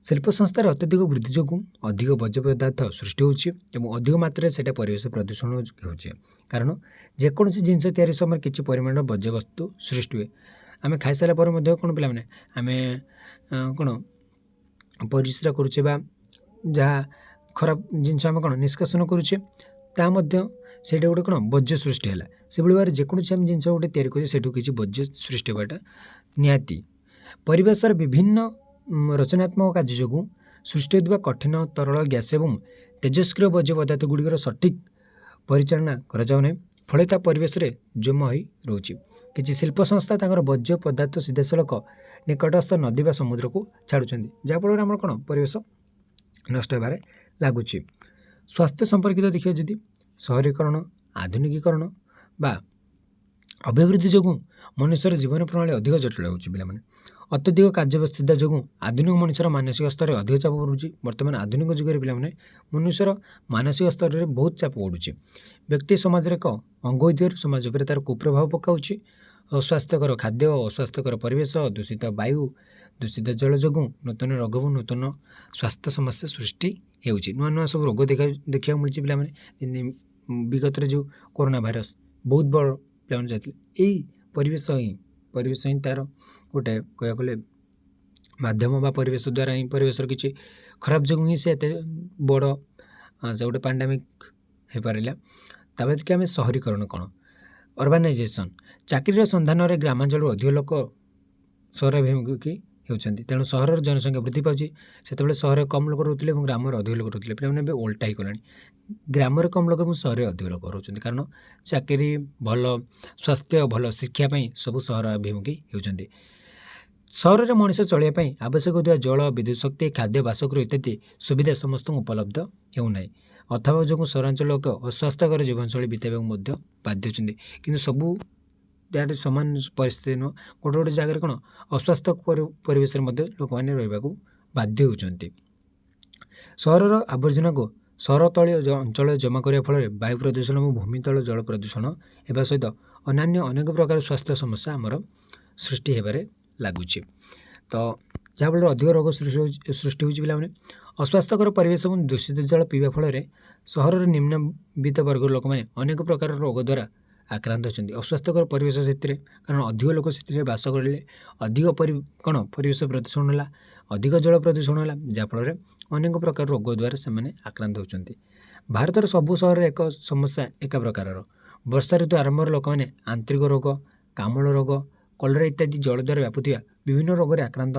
ଶିଳ୍ପ ସଂସ୍ଥାର ଅତ୍ୟଧିକ ବୃଦ୍ଧି ଯୋଗୁଁ ଅଧିକ ବର୍ଜ୍ୟ ପଦାର୍ଥ ସୃଷ୍ଟି ହେଉଛି ଏବଂ ଅଧିକ ମାତ୍ରାରେ ସେଇଟା ପରିବେଶ ପ୍ରଦୂଷଣ ହେଉଛି। କାରଣ ଯେକୌଣସି ଜିନିଷ ତିଆରି ସମୟରେ କିଛି ପରିମାଣର ବର୍ଜ୍ୟବସ୍ତୁ ସୃଷ୍ଟି ହୁଏ। ଆମେ ଖାଇସାରିଲା ପରେ ମଧ୍ୟ କ'ଣ ପିଲାମାନେ ଆମେ କ'ଣ ପରିସ୍ରା କରୁଛେ ବା ଯାହା ଖରାପ ଜିନିଷ ଆମେ କ'ଣ ନିଷ୍କାସନ କରୁଛେ, ତାହା ମଧ୍ୟ ସେଇଟା ଗୋଟେ କ'ଣ ବର୍ଜ୍ୟ ସୃଷ୍ଟି ହେଲା। ସେଭଳି ଭାବରେ ଯେକୌଣସି ଆମେ ଜିନିଷ ଗୋଟେ ତିଆରି କରୁଛେ ସେଠୁ କିଛି ବର୍ଜ୍ୟ ସୃଷ୍ଟି ହେବାଟା ନିହାତି। ପରିବେଶର ବିଭିନ୍ନ ରଚନାତ୍ମକ କାର୍ଯ୍ୟ ଯୋଗୁଁ ସୃଷ୍ଟି ହେଉଥିବା କଠିନ ତରଳ ଗ୍ୟାସ୍ ଏବଂ ତେଜସ୍କ୍ରିୟ ବର୍ଜ୍ୟ ପଦାର୍ଥ ଗୁଡ଼ିକର ସଠିକ୍ ପରିଚାଳନା କରାଯାଉ ନାହିଁ। ଫଳରେ ତା ପରିବେଶରେ ଜମା ହୋଇ ରହୁଛି। କିଛି ଶିଳ୍ପ ସଂସ୍ଥା ତାଙ୍କର ବର୍ଜ୍ୟ ପଦାର୍ଥ ସିଧାସଳଖ ନିକଟସ୍ଥ ନଦୀ ବା ସମୁଦ୍ରକୁ ଛାଡ଼ୁଛନ୍ତି, ଯାହାଫଳରେ ଆମର କ'ଣ ପରିବେଶ ନଷ୍ଟ ହେବାରେ ଲାଗୁଛି। ସ୍ୱାସ୍ଥ୍ୟ ସମ୍ପର୍କିତ ଦେଖିବା ଯଦି ସହରୀକରଣ, ଆଧୁନିକୀକରଣ ବା ଅଭିବୃଦ୍ଧି ଯୋଗୁଁ ମନୁଷ୍ୟର ଜୀବନ ପ୍ରଣାଳୀ ଅଧିକ ଜଟିଳ ହେଉଛି। ପିଲାମାନେ ଅତ୍ୟଧିକ କାର୍ଯ୍ୟବ୍ୟସ୍ତତା ଯୋଗୁଁ ଆଧୁନିକ ମଣିଷର ମାନସିକ ସ୍ତରରେ ଅଧିକ ଚାପ ପଡ଼ୁଛି। ବର୍ତ୍ତମାନ ଆଧୁନିକ ଯୁଗରେ ପିଲାମାନେ ମନୁଷ୍ୟର ମାନସିକ ସ୍ତରରେ ବହୁତ ଚାପ ପଡ଼ୁଛି। ବ୍ୟକ୍ତି ସମାଜର ଏକ ଅଙ୍ଗ ହୋଇଥିବାରୁ ସମାଜ ଉପରେ ତା'ର କୁପ୍ରଭାବ ପକାଉଛି। ଅସ୍ୱାସ୍ଥ୍ୟକର ଖାଦ୍ୟ, ଅସ୍ୱାସ୍ଥ୍ୟକର ପରିବେଶ, ଦୂଷିତ ବାୟୁ, ଦୂଷିତ ଜଳ ଯୋଗୁଁ ନୂତନ ରୋଗ ଏବଂ ନୂତନ ସ୍ୱାସ୍ଥ୍ୟ ସମସ୍ୟା ସୃଷ୍ଟି ହେଉଛି। ନୂଆ ନୂଆ ସବୁ ରୋଗ ଦେଖିବାକୁ ମିଳୁଛି ପିଲାମାନେ। ଯେମିତି ବିଗତରେ ଯେଉଁ କରୋନା ଭାଇରସ୍ ବହୁତ ବଡ଼ ପିଲାମାନେ ଯାଇଥିଲେ। ଏଇ ପରିବେଶ ହିଁ ତା'ର ଗୋଟେ କହିବାକୁ ଗଲେ ମାଧ୍ୟମ ବା ପରିବେଶ ଦ୍ୱାରା ହିଁ ପରିବେଶର କିଛି ଖରାପ ଯୋଗୁଁ ହିଁ ସେ ଏତେ ବଡ଼ ସେ ଗୋଟେ ପାଣ୍ଡାମିକ୍ ହୋଇପାରିଲା। ତାପରେ କି ଆମେ ସହରୀକରଣ କ'ଣ ଅର୍ବାନାଇଜେସନ୍। ଚାକିରିର ସନ୍ଧାନରେ ଗ୍ରାମାଞ୍ଚଳରୁ ଅଧିକ ଲୋକ ସହରାଭିମୁଖୀ ହେଉଛନ୍ତି। ତେଣୁ ସହରର ଜନସଂଖ୍ୟା ବୃଦ୍ଧି ପାଉଛି। ସେତେବେଳେ ସହରରେ କମ୍ ଲୋକ ରହୁଥିଲେ ଏବଂ ଗ୍ରାମରେ ଅଧିକ ଲୋକ ରହୁଥିଲେ। ପିଲାମାନେ ଏବେ ଓଲଟା ହେଇଗଲାଣି। ଗ୍ରାମରେ କମ୍ ଲୋକ ଏବଂ ସହରରେ ଅଧିକ ଲୋକ ରହୁଛନ୍ତି। କାରଣ ଚାକିରି, ଭଲ ସ୍ୱାସ୍ଥ୍ୟ, ଭଲ ଶିକ୍ଷା ପାଇଁ ସବୁ ସହରାଭିମୁଖୀ ହେଉଛନ୍ତି। ସହରରେ ମଣିଷ ଚଳିବା ପାଇଁ ଆବଶ୍ୟକ ହେଉଥିବା ଜଳ, ବିଦ୍ୟୁତ୍ ଶକ୍ତି, ଖାଦ୍ୟ, ବାସଗୃହ ଇତ୍ୟାଦି ସୁବିଧା ସମସ୍ତଙ୍କୁ ଉପଲବ୍ଧ ହେଉନାହିଁ। ଅଭାବ ଯୋଗୁଁ ସହରାଞ୍ଚଳ ଲୋକ ଅସ୍ୱାସ୍ଥ୍ୟକର ଜୀବନଶୈଳୀ ବିତାଇବାକୁ ମଧ୍ୟ ବାଧ୍ୟ ହେଉଛନ୍ତି। କିନ୍ତୁ ସବୁ ଜାଗାରେ ସମାନ ପରିସ୍ଥିତି ନୁହଁ। ଗୋଟେ ଜାଗାରେ କ'ଣ ଅସ୍ୱାସ୍ଥ୍ୟ ପରିବେଶରେ ମଧ୍ୟ ଲୋକମାନେ ରହିବାକୁ ବାଧ୍ୟ ହେଉଛନ୍ତି। ସହରର ଆବର୍ଜନାକୁ ସହରତଳି ଅଞ୍ଚଳରେ ଜମା କରିବା ଫଳରେ ବାୟୁ ପ୍ରଦୂଷଣ ଏବଂ ଭୂମିତଳ ଜଳ ପ୍ରଦୂଷଣ ହେବା ସହିତ ଅନ୍ୟାନ୍ୟ ଅନେକ ପ୍ରକାର ସ୍ୱାସ୍ଥ୍ୟ ସମସ୍ୟା ଆମର ସୃଷ୍ଟି ହେବାରେ ଲାଗୁଛି। ତ ଯାହାଫଳରେ ଅଧିକ ରୋଗ ସୃଷ୍ଟି ହେଉଛି ପିଲାମାନେ। ଅସ୍ୱାସ୍ଥ୍ୟକର ପରିବେଶ ଏବଂ ଦୂଷିତ ଜଳ ପିଇବା ଫଳରେ ସହରର ନିମ୍ନବିତ୍ତ ବର୍ଗର ଲୋକମାନେ ଅନେକ ପ୍ରକାର ରୋଗ ଦ୍ୱାରା ଆକ୍ରାନ୍ତ ହେଉଛନ୍ତି। ଅସ୍ୱାସ୍ଥ୍ୟକର ପରିବେଶ ସେଥିରେ, କାରଣ ଅଧିକ ଲୋକ ସେଥିରେ ବାସ କରିଲେ ଅଧିକ ପରିବେଶ ପ୍ରଦୂଷଣ ହେଲା, ଅଧିକ ଜଳ ପ୍ରଦୂଷଣ ହେଲା, ଯାହାଫଳରେ ଅନେକ ପ୍ରକାର ରୋଗ ଦ୍ୱାରା ସେମାନେ ଆକ୍ରାନ୍ତ ହେଉଛନ୍ତି। ଭାରତର ସବୁ ସହରରେ ଏକ ସମସ୍ୟା ଏକା ପ୍ରକାରର। ବର୍ଷା ଋତୁ ଆରମ୍ଭରେ ଲୋକମାନେ ଆନ୍ତରିକ ରୋଗ, କାମଳ ରୋଗ, କଲେରା ଇତ୍ୟାଦି ଜଳ ଦ୍ୱାରା ବ୍ୟାପୁଥିବା ବିଭିନ୍ନ ରୋଗରେ ଆକ୍ରାନ୍ତ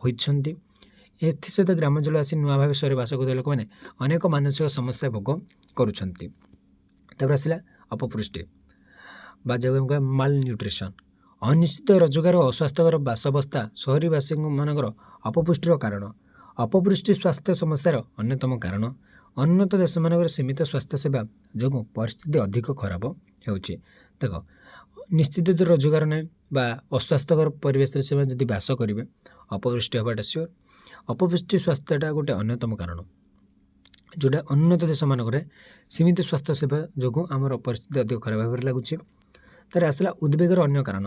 ହୋଇଛନ୍ତି। ଏଥିସହିତ ଗ୍ରାମାଞ୍ଚଳ ଆସି ନୂଆ ଭାବେ ସହରରେ ବାସ କରୁଥିବା ଲୋକମାନେ ଅନେକ ମାନସିକ ସମସ୍ୟା ଭୋଗ କରୁଛନ୍ତି। ତାପରେ ଆସିଲା ଅପପୁଷ୍ଟି ବା ଯେଉଁ ମାଲ ନ୍ୟୁଟ୍ରିସନ୍। ଅନିଶ୍ଚିତ ରୋଜଗାର ଓ ଅସ୍ୱାସ୍ଥ୍ୟକର ବାସାବସ୍ଥା ସହରୀବାସୀମାନଙ୍କର ଅପପୁଷ୍ଟିର କାରଣ। ଅପପୁଷ୍ଟି ସ୍ୱାସ୍ଥ୍ୟ ସମସ୍ୟାର ଅନ୍ୟତମ କାରଣ। ଉନ୍ନତ ଦେଶମାନଙ୍କରେ ସୀମିତ ସ୍ୱାସ୍ଥ୍ୟ ସେବା ଯୋଗୁଁ ପରିସ୍ଥିତି ଅଧିକ ଖରାପ ହେଉଛି। ଦେଖ, ନିଶ୍ଚିତ ରୋଜଗାର ନାହିଁ ବା ଅସ୍ୱାସ୍ଥ୍ୟକର ପରିବେଶରେ ସେମାନେ ଯଦି ବାସ କରିବେ, ଅପପୁଷ୍ଟି ହେବାଟା ସିଓର। ଅପପୁଷ୍ଟି ସ୍ୱାସ୍ଥ୍ୟଟା ଗୋଟେ ଅନ୍ୟତମ କାରଣ, ଯେଉଁଟା ଉନ୍ନତ ଦେଶମାନଙ୍କରେ ସୀମିତ ସ୍ୱାସ୍ଥ୍ୟ ସେବା ଯୋଗୁଁ ଆମର ପରିସ୍ଥିତି ଅଧିକ ଖରାପ ଭାବରେ ଲାଗୁଛି। ତାର ଆସିଲା ଉଦ୍ବେଗର ଅନ୍ୟ କାରଣ।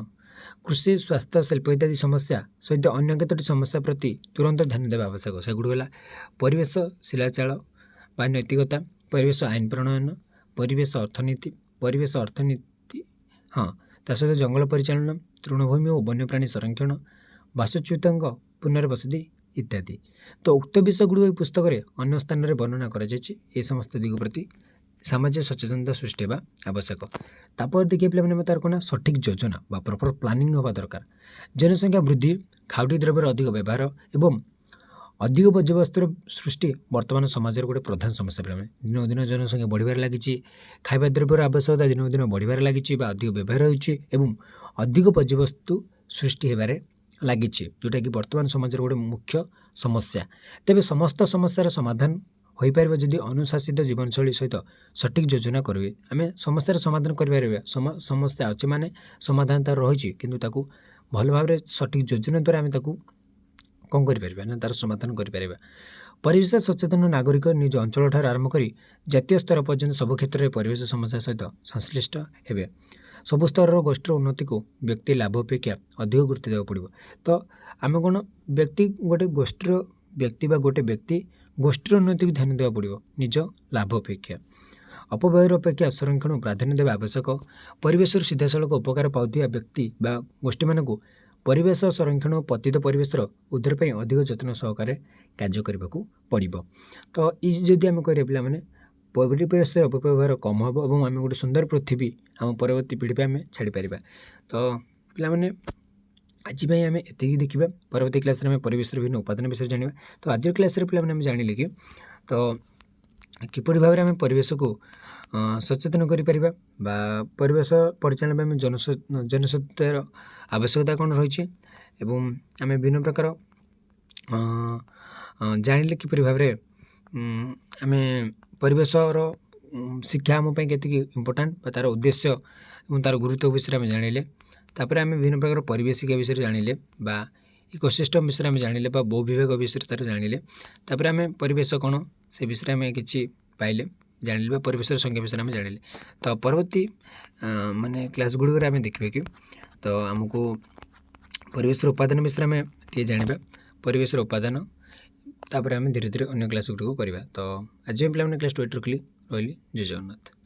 କୃଷି, ସ୍ୱାସ୍ଥ୍ୟ, ଶିଳ୍ପ ଇତ୍ୟାଦି ସମସ୍ୟା ସହିତ ଅନ୍ୟ କେତୋଟି ସମସ୍ୟା ପ୍ରତି ତୁରନ୍ତ ଧ୍ୟାନ ଦେବା ଆବଶ୍ୟକ। ସେଗୁଡ଼ିକ ହେଲା ପରିବେଶ ଶିଳାଚାଳ ବା ନୈତିକତା, ପରିବେଶ ଆଇନ ପ୍ରଣୟନ, ପରିବେଶ ଅର୍ଥନୀତି, ତା ସହିତ ଜଙ୍ଗଲ ପରିଚାଳନା, ତୃଣଭୂମି ଓ ବନ୍ୟପ୍ରାଣୀ ସଂରକ୍ଷଣ, ବାସଚ୍ୟୁତଙ୍କ ପୁନର୍ବସତି ଇତ୍ୟାଦି। ତ ଉକ୍ତ ବିଷୟଗୁଡ଼ିକ ଏହି ପୁସ୍ତକରେ ଅନ୍ୟ ସ୍ଥାନରେ ବର୍ଣ୍ଣନା କରାଯାଇଛି। ଏ ସମସ୍ତ ଦିଗ ପ୍ରତି ସାମାଜିକ ସଚେତନତା ସୃଷ୍ଟି ହେବା ଆବଶ୍ୟକ। ତାପରେ ଦେଖିବା ପିଲାମାନେ ତାର କ'ଣ ସଠିକ୍ ଯୋଜନା ବା ପ୍ରପର୍ ପ୍ଲାନିଂ ହେବା ଦରକାର। ଜନସଂଖ୍ୟା ବୃଦ୍ଧି, ଖାଉଟି ଦ୍ରବ୍ୟର ଅଧିକ ବ୍ୟବହାର ଏବଂ ଅଧିକ ବର୍ଜ୍ୟବସ୍ତୁର ସୃଷ୍ଟି ବର୍ତ୍ତମାନ ସମାଜର ଗୋଟେ ପ୍ରଧାନ ସମସ୍ୟା। ପିଲାମାନେ ଦିନକୁ ଦିନ ଜନସଂଖ୍ୟା ବଢ଼ିବାରେ ଲାଗିଛି, ଖାଇବା ଦ୍ରବ୍ୟର ଆବଶ୍ୟକତା ଦିନକୁ ଦିନ ବଢ଼ିବାରେ ଲାଗିଛି ବା ଅଧିକ ବ୍ୟବହାର ହେଉଛି ଏବଂ ଅଧିକ ବର୍ଜ୍ୟବସ୍ତୁ ସୃଷ୍ଟି ହେବାରେ ଲାଗିଛି, ଯେଉଁଟାକି ବର୍ତ୍ତମାନ ସମାଜର ଗୋଟେ ମୁଖ୍ୟ ସମସ୍ୟା। ତେବେ ସମସ୍ତ ସମସ୍ୟାର ସମାଧାନ ହୋଇପାରିବ ଯଦି ଅନୁଶାସିତ ଜୀବନଶୈଳୀ ସହିତ ସଠିକ୍ ଯୋଜନା କରିବେ। ଆମେ ସମସ୍ୟାର ସମାଧାନ କରିପାରିବା। ସମସ୍ୟା ଅଛି ମାନେ ସମାଧାନ ତାର ରହିଛି, କିନ୍ତୁ ତାକୁ ଭଲ ଭାବରେ ସଠିକ୍ ଯୋଜନା ଦ୍ୱାରା ଆମେ ତାକୁ କ'ଣ କରିପାରିବା ନା ତାର ସମାଧାନ କରିପାରିବା। ପରିବେଶ ସଚେତନ ନାଗରିକ ନିଜ ଅଞ୍ଚଳଠାରୁ ଆରମ୍ଭ କରି ଜାତୀୟ ସ୍ତର ପର୍ଯ୍ୟନ୍ତ ସବୁ କ୍ଷେତ୍ରରେ ପରିବେଶ ସମସ୍ୟା ସହିତ ସଂଶ୍ଳିଷ୍ଟ ହେବେ। ସବୁ ସ୍ତରର ଗୋଷ୍ଠୀର ଉନ୍ନତିକୁ ବ୍ୟକ୍ତି ଲାଭ ଅପେକ୍ଷା ଅଧିକ ଗୁରୁତ୍ୱ ଦେବାକୁ ପଡ଼ିବ। ତ ଆମେ କ'ଣ ଗୋଟେ ବ୍ୟକ୍ତି ଗୋଷ୍ଠୀର ଉନ୍ନତିକୁ ଧ୍ୟାନ ଦେବାକୁ ପଡ଼ିବ ନିଜ ଲାଭ ଅପେକ୍ଷା। ଅପବ୍ୟବହାର ଅପେକ୍ଷା ସଂରକ୍ଷଣକୁ ପ୍ରାଧାନ୍ୟ ଦେବା ଆବଶ୍ୟକ। ପରିବେଶରୁ ସିଧାସଳଖ ଉପକାର ପାଉଥିବା ବ୍ୟକ୍ତି ବା ଗୋଷ୍ଠୀମାନଙ୍କୁ ପରିବେଶ ସଂରକ୍ଷଣ ଓ ପତିତ ପରିବେଶର ଉଦ୍ଧାର ପାଇଁ ଅଧିକ ଯତ୍ନ ସହକାରେ କାର୍ଯ୍ୟ କରିବାକୁ ପଡ଼ିବ। ତ ଏଇ ଯଦି ଆମେ କରିବା ପିଲାମାନେ ପରିବେଶର ଅପବ୍ୟବହାର କମ୍ ହେବ ଏବଂ ଆମେ ଗୋଟେ ସୁନ୍ଦର ପୃଥିବୀ ଆମ ପରବର୍ତ୍ତୀ ପିଢ଼ି ପାଇଁ ଆମେ ଛାଡ଼ିପାରିବା। ତ ପିଲାମାନେ ଆଜି ପାଇଁ ଆମେ ଏତିକି ଦେଖିବା। ପରବର୍ତ୍ତୀ କ୍ଲାସ୍ରେ ଆମେ ପରିବେଶର ବିଭିନ୍ନ ଉପାଦାନ ବିଷୟରେ ଜାଣିବା। ତ ଆଜିର କ୍ଲାସ୍ରେ ପିଲାମାନେ ଆମେ ଜାଣିଲେ କି ତ କିପରି ଭାବରେ ଆମେ ପରିବେଶକୁ ସଚେତନ କରିପାରିବା ବା ପରିବେଶ ପରିଚାଳନା ପାଇଁ ଆମେ ଜନସଚେତନତାର ଆବଶ୍ୟକତା କ'ଣ ରହିଛି ଏବଂ ଆମେ ବିଭିନ୍ନ ପ୍ରକାର ଜାଣିଲେ କିପରି ଭାବରେ ଆମେ ପରିବେଶର ଶିକ୍ଷା ଆମ ପାଇଁ କେତିକି ଇମ୍ପୋର୍ଟାଣ୍ଟ ବା ତା'ର ଉଦ୍ଦେଶ୍ୟ ଏବଂ ତା'ର ଗୁରୁତ୍ୱ ବିଷୟରେ ଆମେ ଜାଣିଲେ। ତାପରେ ଆମେ ବିଭିନ୍ନ ପ୍ରକାର ପରିବେଶିକା ବିଷୟରେ ଜାଣିଲେ ବା ଇକୋସିଷ୍ଟମ୍ ବିଷୟରେ ଆମେ ଜାଣିଲେ ବା ବହୁ ବିଭାଗ ବିଷୟରେ ତା'ର ଜାଣିଲେ। ତାପରେ ଆମେ ପରିବେଶ କ'ଣ ସେ ବିଷୟରେ ଆମେ କିଛି ପାଇଲେ ଜାଣିଲେ ବା ପରିବେଶର ସଂଖ୍ୟା ବିଷୟରେ ଆମେ ଜାଣିଲେ। ତ ପରବର୍ତ୍ତୀ କ୍ଲାସ୍ ଗୁଡ଼ିକରେ ଆମେ ଦେଖିବା କି ତ ଆମକୁ ପରିବେଶର ଉପାଦାନ ବିଷୟରେ ଆମେ ଟିକେ ଜାଣିବା। ପରିବେଶର ଉପାଦାନ ତାପରେ ଆମେ ଧୀରେ ଧୀରେ ଅନ୍ୟ କ୍ଲାସ୍ ଗୁଡ଼ିକୁ କରିବା। ତ ଆଜି ପିଲାମାନେ କ୍ଲାସ୍ 2 ରଖିଲି। ରହିଲି। ଜୟ ଜଗନ୍ନାଥ।